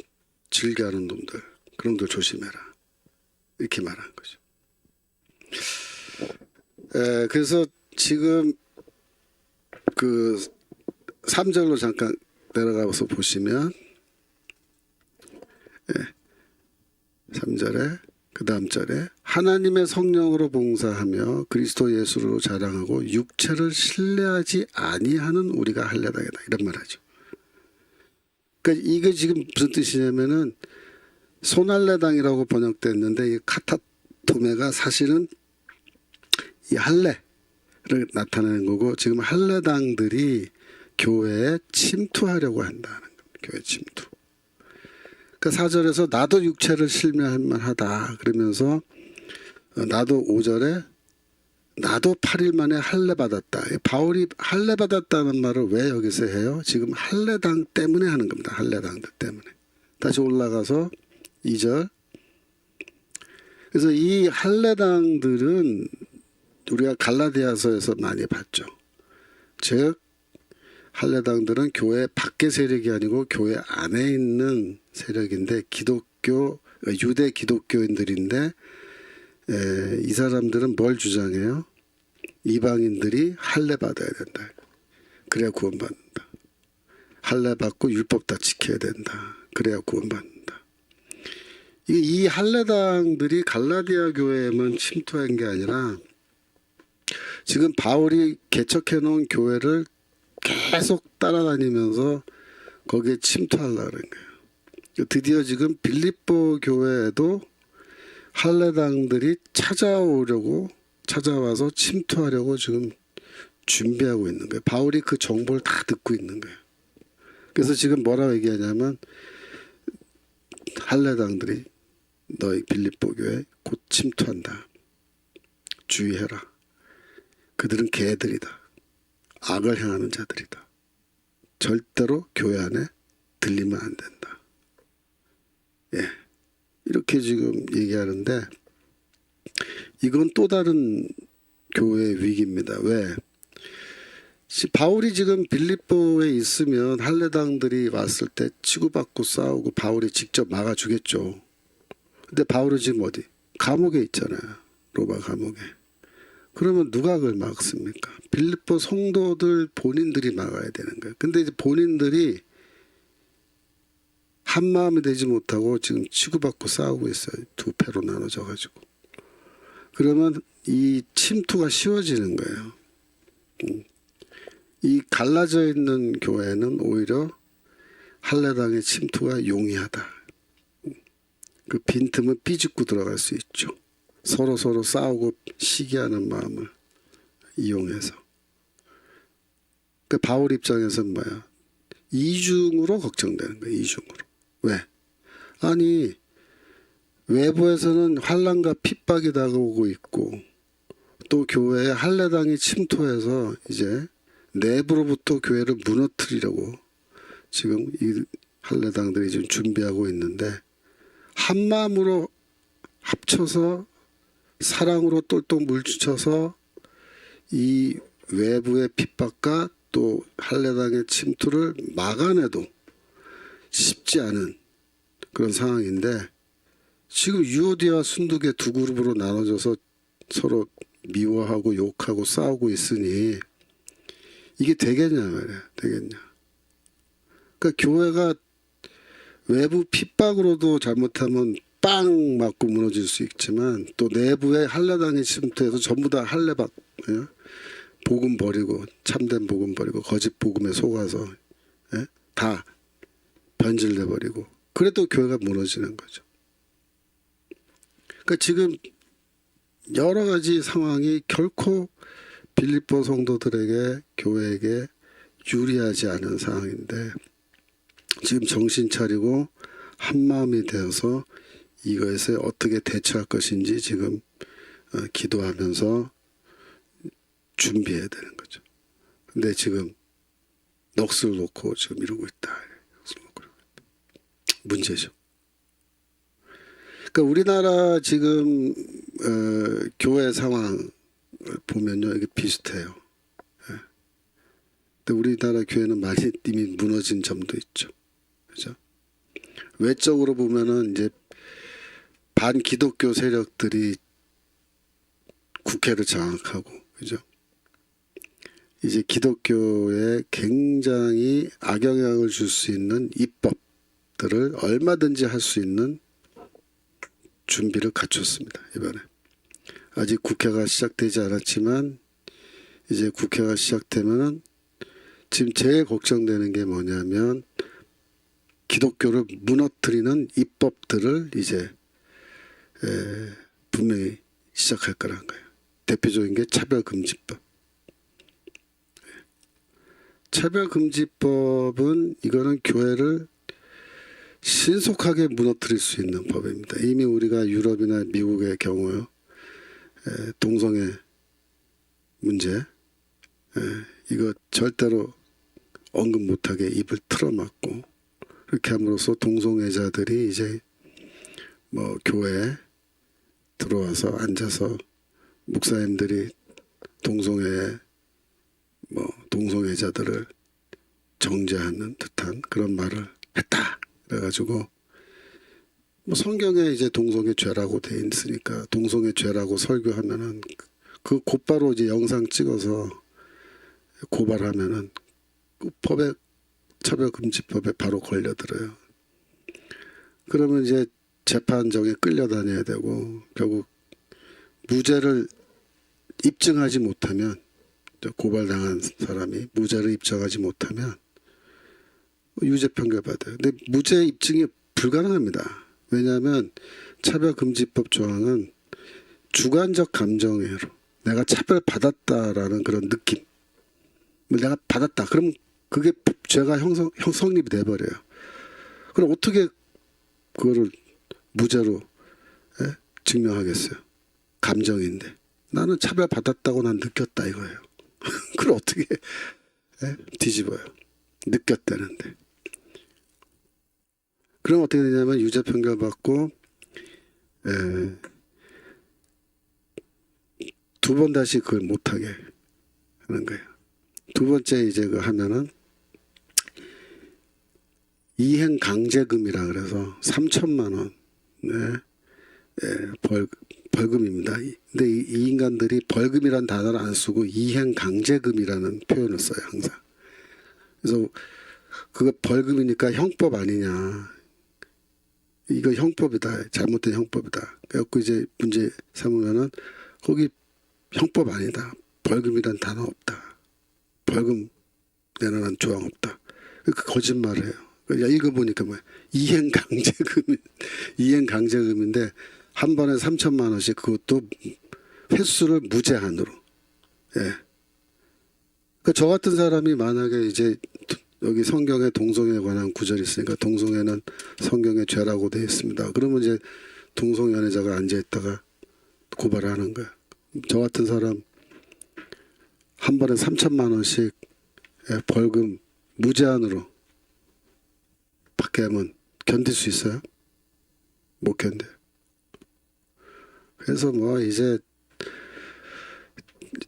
즐겨하는 놈들 그런 놈들 조심해라. 이렇게 말한 거죠. 그래서 지금 그 3절로 잠깐 내려가서 보시면 3절에 그 다음 절에 하나님의 성령으로 봉사하며 그리스도 예수로 자랑하고 육체를 신뢰하지 아니하는 우리가 할례당이다 이런 말하죠. 그러니까 이게 지금 무슨 뜻이냐면은 소날레당이라고 번역됐는데 이 카타토메가 사실은 이 할례를 나타내는 거고 지금 할례당들이 교회에 침투하려고 한다는 겁니다. 교회 침투. 그러니까 4절에서 나도 육체를 실명할 만하다 그러면서 나도 5절에 나도 8일 만에 할례 받았다. 바울이 할례 받았다는 말을 왜 여기서 해요? 지금 할례당 때문에 하는 겁니다. 할례당들 때문에. 다시 올라가서 2절. 그래서 이 할례당들은 우리가 갈라디아서에서 많이 봤죠. 즉 할례당들은 교회 밖의 세력이 아니고 교회 안에 있는 세력인데 유대 기독교인들인데 이 사람들은 뭘 주장해요? 이방인들이 할례 받아야 된다. 그래야 구원받는다. 할례 받고 율법 다 지켜야 된다. 그래야 구원받는다. 이 할례당들이 갈라디아 교회에만 침투한 게 아니라 지금 바울이 개척해 놓은 교회를 계속 따라다니면서 거기에 침투하려는 거예요. 드디어 지금 빌립보 교회에도 할례당들이 찾아와서 침투하려고 지금 준비하고 있는 거예요. 바울이 그 정보를 다 듣고 있는 거예요. 그래서 지금 뭐라고 얘기하냐면 할례당들이 너희 빌립보 교회에 곧 침투한다. 주의해라. 그들은 개들이다. 악을 행하는 자들이다. 절대로 교회 안에 들리면 안 된다. 예. 이렇게 지금 얘기하는데 이건 또 다른 교회의 위기입니다. 왜? 바울이 지금 빌립보에 있으면 할례당들이 왔을 때 치고받고 싸우고 바울이 직접 막아주겠죠. 근데 바울은 지금 어디? 감옥에 있잖아요. 로마 감옥에. 그러면 누가 그걸 막습니까? 빌립보 성도들 본인들이 막아야 되는 거예요. 근데 이제 본인들이 한 마음이 되지 못하고 지금 치고받고 싸우고 있어요. 두 패로 나눠져 가지고. 그러면 이 침투가 쉬워지는 거예요. 이 갈라져 있는 교회는 오히려 할례당의 침투가 용이하다. 그 빈틈을 삐집고 들어갈 수 있죠. 서로 싸우고 시기하는 마음을 이용해서. 그 바울 입장에서는 뭐야? 이중으로 걱정되는 거예요. 이중으로. 왜? 아니 외부에서는 환난과 핍박이 다가오고 있고 또 교회에 할례당이 침투해서 이제 내부로부터 교회를 무너뜨리려고 지금 이 할례당들이 지금 준비하고 있는데 한 마음으로 합쳐서 사랑으로 똘똘 물리쳐서 이 외부의 핍박과 또 할례당의 침투를 막아내도 쉽지 않은 그런 상황인데 지금 유오디아와 순두계 두 그룹으로 나눠져서 서로 미워하고 욕하고 싸우고 있으니 이게 되겠냐 말이야. 되겠냐. 그러니까 교회가 외부 핍박으로도 잘못하면 빵 맞고 무너질 수 있지만 또 내부에 할례당이 침투해서 전부 다 할례받 복음 버리고 참된 복음 버리고 거짓 복음에 속아서 다 변질돼 버리고 그래도 교회가 무너지는 거죠. 그러니까 지금 여러 가지 상황이 결코 빌립보 성도들에게 교회에게 유리하지 않은 상황인데 지금 정신 차리고 한 마음이 되어서 이것에 어떻게 대처할 것인지 지금 기도하면서 준비해야 되는 거죠. 근데 지금 넋을 놓고 지금 이러고 있다. 문제죠. 그러니까 우리나라 지금 교회 상황 보면요, 이게 비슷해요. 근데 우리나라 교회는 많이 이미 무너진 점도 있죠. 그죠? 외적으로 보면은 이제 반기독교 세력들이 국회를 장악하고, 그죠? 이제 기독교에 굉장히 악영향을 줄 수 있는 입법들을 얼마든지 할 수 있는 준비를 갖췄습니다. 이번에. 아직 국회가 시작되지 않았지만 이제 국회가 시작되면은 지금 제일 걱정되는 게 뭐냐면 기독교를 무너뜨리는 입법들을 이제 분명히 시작할 거라는 거예요. 대표적인 게 차별금지법. 차별금지법은 이거는 교회를 신속하게 무너뜨릴 수 있는 법입니다. 이미 우리가 유럽이나 미국의 경우요, 동성애 문제, 이거 절대로 언급 못하게 입을 틀어막고, 그렇게 함으로써 동성애자들이 이제 뭐 교회에 들어와서 앉아서 목사님들이 동성애자들을 정죄하는 듯한 그런 말을 했다. 그래가지고 뭐 성경에 이제 동성애 죄라고 돼 있으니까 동성애 죄라고 설교하면은 그 곧바로 이제 영상 찍어서 고발하면은 그 법에 차별금지법에 바로 걸려들어요. 그러면 이제 재판정에 끌려다녀야 되고 결국 무죄를 입증하지 못하면, 고발당한 사람이 무죄를 입증하지 못하면 유죄 판결 받아요. 근데 무죄 입증이 불가능합니다. 왜냐하면 차별금지법 조항은 주관적 감정으로 내가 차별받았다라는 그런 느낌, 내가 받았다 그럼 그게 죄가 성립이 돼버려요. 그럼 어떻게 그거를 무죄로 증명하겠어요? 감정인데 나는 차별받았다고 난 느꼈다 이거예요. 그걸 어떻게 뒤집어요? 느꼈다는데. 그럼 어떻게 되냐면 유죄 판결 받고 두 번 다시 그걸 못하게 하는 거예요. 두 번째 이제 그 하면은 이행 강제금이라 그래서 3천만 원 벌금입니다. 근데 이 인간들이 벌금이란 단어를 안 쓰고 이행 강제금이라는 표현을 써요 항상. 그래서 그거 벌금이니까 형법 아니냐. 이거 형법이다. 잘못된 형법이다. 그래갖고 이제 문제 삼으면은 거기 형법 아니다. 벌금이란 단어 없다. 벌금 내놓는 조항 없다. 그 거짓말을 해요. 읽어보니까 뭐야. 이행 강제금인데 한 번에 3천만 원씩, 그것도 횟수를 무제한으로. 그러니까 저 같은 사람이 만약에 이제 여기 성경에 동성애에 관한 구절이 있으니까 동성애는 성경의 죄라고 되어 있습니다. 그러면 이제 동성연애자가 앉아있다가 고발하는 거야. 저 같은 사람 한 번에 3천만 원씩 벌금 무제한으로 받게 하면 견딜 수 있어요? 못 견뎌요. 그래서 뭐 이제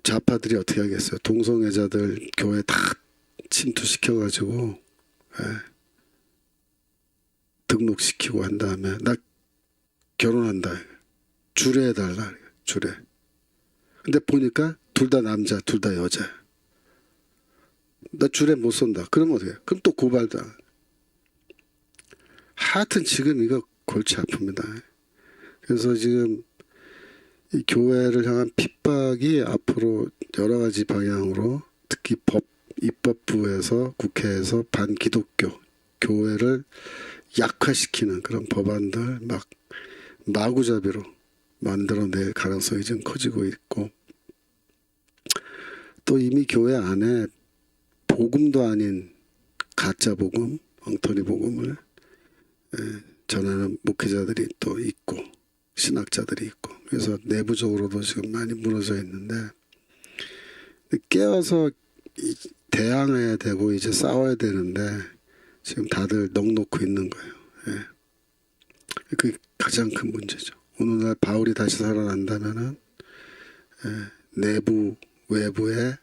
좌파들이 어떻게 하겠어요? 동성애자들 교회 다 침투시켜가지고 등록시키고 한 다음에 나 결혼한다. 주례해달라. 주례. 근데 보니까 둘 다 남자, 둘 다 여자야. 나 주례 못 선다. 그러면 어떻게 해? 그럼 또 고발다. 하여튼 지금 이거 골치 아픕니다. 그래서 지금 이 교회를 향한 핍박이 앞으로 여러 가지 방향으로, 특히 입법부에서 국회에서 반기독교 교회를 약화시키는 그런 법안들 막 마구잡이로 만들어낼 가능성이 좀 커지고 있고, 또 이미 교회 안에 복음도 아닌 가짜 복음, 엉터리 복음을 전하는 목회자들이 또 있고 신학자들이 있고, 그래서 내부적으로도 지금 많이 무너져 있는데 깨어서 대항해야 되고 이제 싸워야 되는데 지금 다들 넋놓고 있는 거예요. 그게 가장 큰 문제죠. 오늘날 바울이 다시 살아난다면은 내부 외부의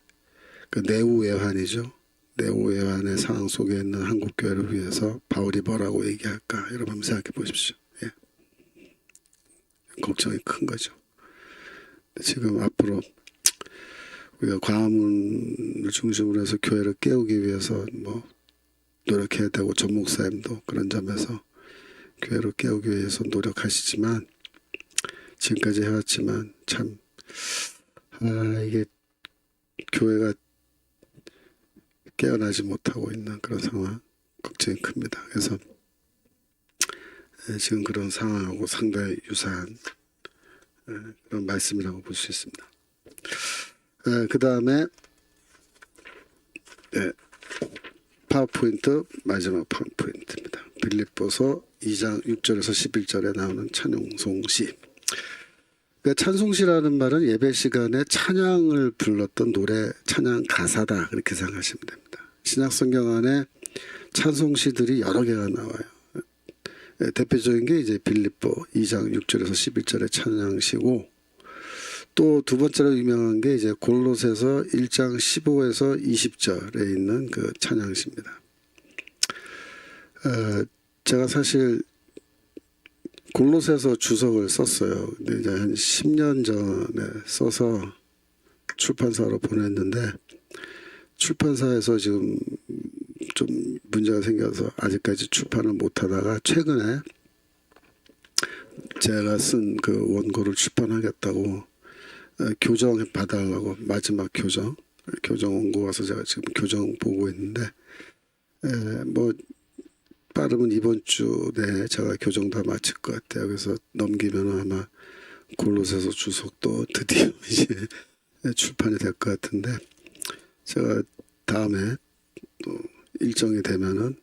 그 내우외환이죠. 내우외환의 상황 속에 있는 한국 교회를 위해서 바울이 뭐라고 얘기할까? 여러분 한번 생각해 보십시오. 걱정이 큰 거죠. 지금 앞으로 우리가 광화문을 중심으로 해서 교회를 깨우기 위해서 뭐 노력해야 되고, 전 목사님도 그런 점에서 교회를 깨우기 위해서 노력하시지만, 지금까지 해왔지만 참 이게 교회가 깨어나지 못하고 있는 그런 상황, 걱정이 큽니다. 그래서 지금 그런 상황하고 상당히 유사한 그런 말씀이라고 볼 수 있습니다. 그 다음에 파워포인트, 마지막 파워포인트입니다. 빌립보서 2장 6절에서 11절에 나오는 찬송시. 그러니까 찬송시라는 말은 예배 시간에 찬양을 불렀던 노래 찬양 가사다, 그렇게 생각하시면 됩니다. 신약 성경 안에 찬송시들이 여러 개가 나와요. 대표적인 게 이제 빌립보 2장 6절에서 11절의 찬양시고, 또 두 번째로 유명한 게 이제 골로새서 1장 15에서 20절에 있는 그 찬양시입니다. 제가 사실 골로새서 주석을 썼어요. 근데 이제 한 10년 전에 써서 출판사로 보냈는데, 출판사에서 지금 좀 문제가 생겨서 아직까지 출판을 못하다가 최근에 제가 쓴 그 원고를 출판하겠다고 교정 봐달라고, 마지막 교정 원고 와서 제가 지금 교정 보고 있는데, 뭐 빠르면 이번 주 내에 제가 교정 다 마칠 것 같아요. 그래서 넘기면 아마 골로새서 주석도 드디어 이제 출판이 될 것 같은데, 제가 다음에 또 일정이 되면은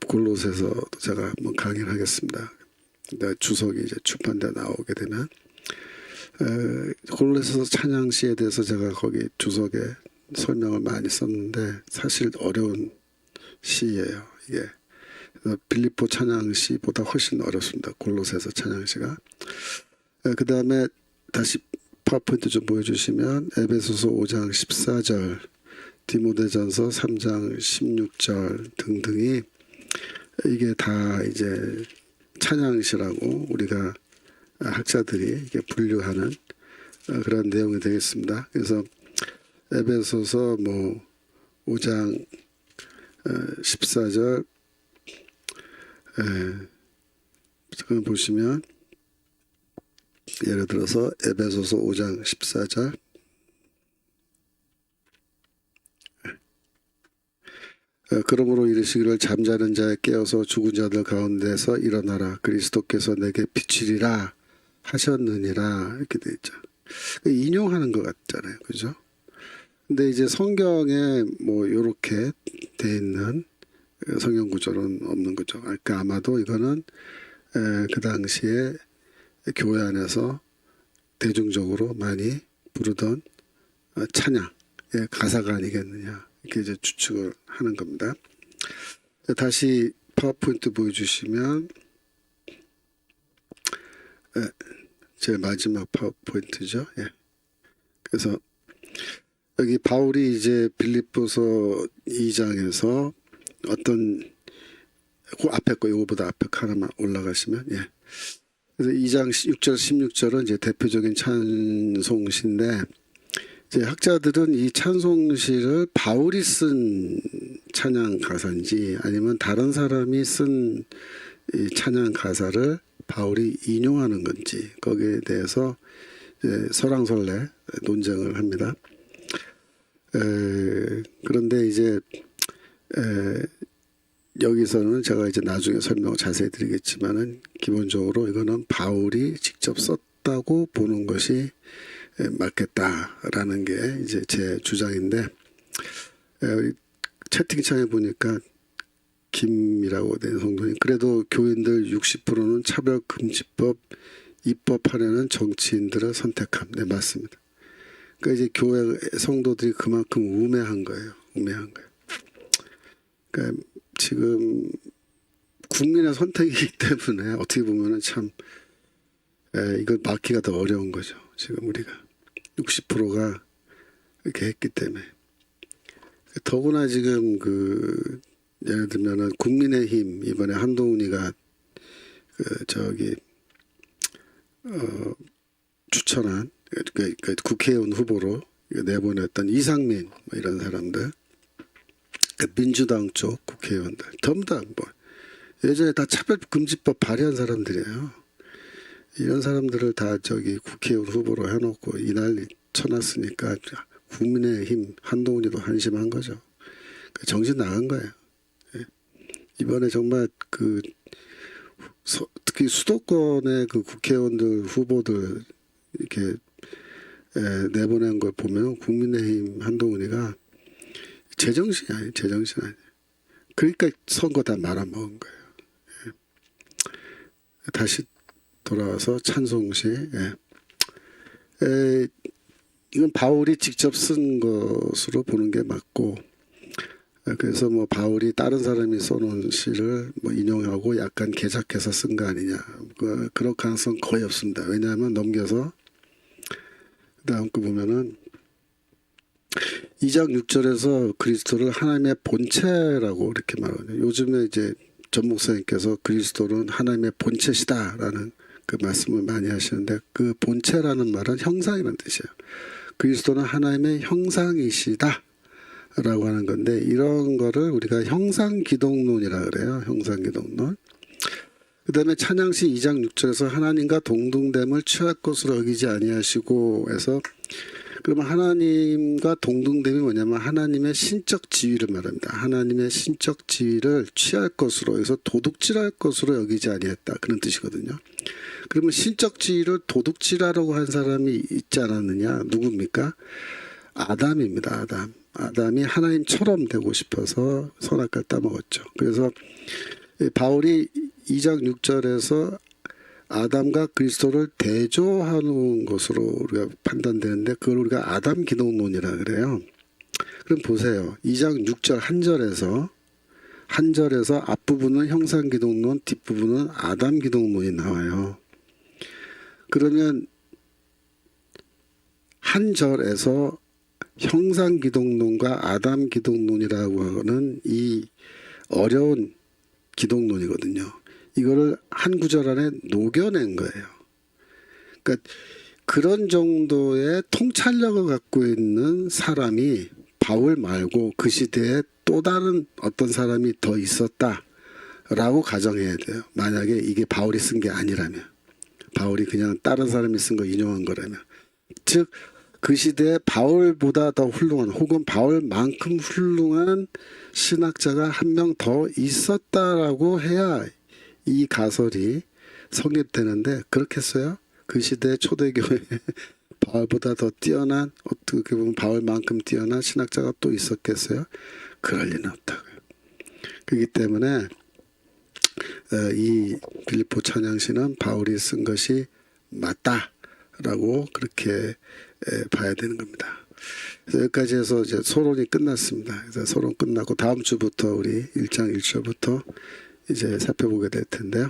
골로새서 제가 한번 강의를 하겠습니다. 주석이 이제 출판돼 나오게 되면 골로새서 찬양시에 대해서 제가 거기 주석에 설명을 많이 썼는데 사실 어려운 시예요. 이게 빌립보 찬양시보다 훨씬 어렵습니다. 골로새서 찬양시가. 그 다음에 다시 파워포인트 좀 보여주시면 에베소서 5장 14절, 디모데전서 3장 16절 등등이 이게 다 이제 찬양시라고 우리가 학자들이 이게 분류하는 그런 내용이 되겠습니다. 그래서 에베소서 뭐 5장 14절 잠깐 보시면, 예를 들어서 에베소서 5장 14절 그러므로 이르시기를 잠자는 자에 깨어서 죽은 자들 가운데서 일어나라, 그리스도께서 내게 비치리라 하셨느니라, 이렇게 돼 있죠. 인용하는 것 같잖아요, 그죠? 근데 이제 성경에 뭐 이렇게 돼 있는 성경 구절은 없는 거죠. 그러니까 아마도 이거는 그 당시에 교회 안에서 대중적으로 많이 부르던 찬양의 가사가 아니겠느냐, 이렇게 이제 추측을 하는 겁니다. 다시 파워포인트 보여주시면, 제 마지막 파워포인트죠. 그래서 여기 바울이 이제 빌립보서 2장에서 어떤 그 앞에 거, 이거보다 앞에 거 하나만 올라가시면, 그래서 2장 6절 16절은 이제 대표적인 찬송시인데, 이제 학자들은 이 찬송시를 바울이 쓴 찬양 가사인지 아니면 다른 사람이 쓴 이 찬양 가사를 바울이 인용하는 건지, 거기에 대해서 이제 설왕설래 논쟁을 합니다. 그런데 이제 여기서는 제가 이제 나중에 설명을 자세히 드리겠지만은, 기본적으로 이거는 바울이 직접 썼다고 보는 것이 맞겠다라는 게 이제 제 주장인데, 채팅창에 보니까 김이라고 된 성도님, 그래도 교인들 60%는 차별금지법 입법하려는 정치인들을 선택함. 네, 맞습니다. 그러니까 이제 교회 성도들이 그만큼 우매한 거예요. 그러니까 지금 국민의 선택이기 때문에 어떻게 보면은 참 이걸 막기가 더 어려운 거죠. 지금 우리가 60%가 이렇게 했기 때문에. 더구나 지금 그 예를 들면은 국민의힘 이번에 한동훈이가 그 저기 추천한 그 국회의원 후보로 내보냈던 이상민 뭐 이런 사람들, 그 민주당 쪽 국회의원들 전부 다 뭐 예전에 다 차별금지법 발의한 사람들이에요. 이런 사람들을 다 저기 국회의원 후보로 해놓고 이 난리 쳐놨으니까 국민의힘 한동훈이도 한심한 거죠. 정신 나간 거예요. 이번에 정말 그 특히 수도권의 그 국회의원들 후보들 이렇게 내보낸 걸 보면 국민의힘 한동훈이가 제정신이 아니에요. 제정신 아니에요. 그러니까 선거 다 말아먹은 거예요. 다시 돌아와서 찬송시. 이건 바울이 직접 쓴 것으로 보는 게 맞고, 그래서 뭐 바울이 다른 사람이 써놓은 시를 뭐 인용하고 약간 개작해서 쓴 거 아니냐. 그럴 가능성 거의 없습니다. 왜냐하면 넘겨서 그다음 거 보면은 2장 6절에서 그리스도를 하나님의 본체라고 이렇게 말하거든요. 요즘에 이제 전 목사님께서 그리스도는 하나님의 본체시다라는 그 말씀을 많이 하시는데, 그 본체라는 말은 형상이라는 뜻이에요. 그리스도는 하나님의 형상이시다 라고 하는 건데, 이런 거를 우리가 형상기독론이라 그래요. 형상기독론. 그 다음에 찬양시 2장 6절에서 하나님과 동등됨을 취할 것으로 여기지 아니하시고 해서, 그러면 하나님과 동등됨이 뭐냐면 하나님의 신적 지위를 말합니다. 하나님의 신적 지위를 취할 것으로 해서 도둑질할 것으로 여기지 아니했다, 그런 뜻이거든요. 그러면 신적 지위를 도둑질하려고 한 사람이 있지 않았느냐? 누굽니까? 아담입니다. 아담이 하나님처럼 되고 싶어서 선악과를 따먹었죠. 그래서 바울이 2장 6절에서 아담과 그리스도를 대조하는 것으로 우리가 판단되는데, 그걸 우리가 아담 기독론이라 그래요. 그럼 보세요. 2장 6절 한절에서 앞부분은 형상 기독론, 뒷부분은 아담 기독론이 나와요. 그러면 한 절에서 형상 기독론과 아담 기독론이라고 하는 이 어려운 기독론이거든요. 이거를 한 구절 안에 녹여낸 거예요. 그러니까 그런 정도의 통찰력을 갖고 있는 사람이 바울 말고 그 시대에 또 다른 어떤 사람이 더 있었다라고 가정해야 돼요. 만약에 이게 바울이 쓴 게 아니라면, 바울이 그냥 다른 사람이 쓴 거 인용한 거라면, 즉 그 시대에 바울보다 더 훌륭한, 혹은 바울만큼 훌륭한 신학자가 한 명 더 있었다라고 해야 이 가설이 성립되는데, 그렇겠어요? 그 시대 초대교회에 바울보다 더 뛰어난, 어떻게 보면 바울만큼 뛰어난 신학자가 또 있었겠어요? 그럴 리는 없다고요. 그렇기 때문에 이 빌립보 찬양시는 바울이 쓴 것이 맞다라고 그렇게 봐야 되는 겁니다. 그래서 여기까지 해서 이제 소론이 끝났습니다. 그래서 소론 끝나고 다음 주부터 우리 1장 1절부터 이제 살펴보게 될 텐데요.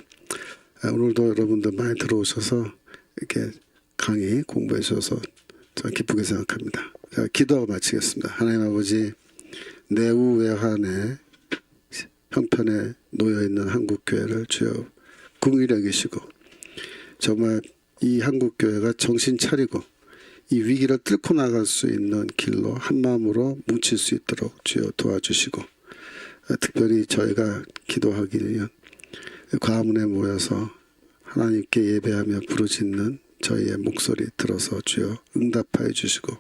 오늘도 여러분들 많이 들어오셔서 이렇게 강의 공부해 주셔서 저는 기쁘게 생각합니다. 자, 기도하고 마치겠습니다. 하나님 아버지, 내우외환의 형편에 놓여있는 한국교회를 주여 긍휼히 여기시고, 정말 이 한국교회가 정신 차리고 이 위기를 뚫고 나갈 수 있는 길로 한마음으로 뭉칠 수 있도록 주여 도와주시고, 특별히 저희가 기도하기 위한 과문에 모여서 하나님께 예배하며 부르짖는 저희의 목소리 들어서 주여 응답하여 주시고,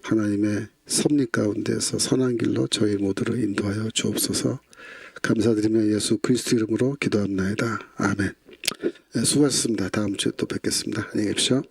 하나님의 섭리 가운데서 선한 길로 저희 모두를 인도하여 주옵소서. 감사드리며 예수 그리스도 이름으로 기도합나이다. 아멘. 수고하셨습니다. 다음 주에 또 뵙겠습니다. 안녕히 계십시오.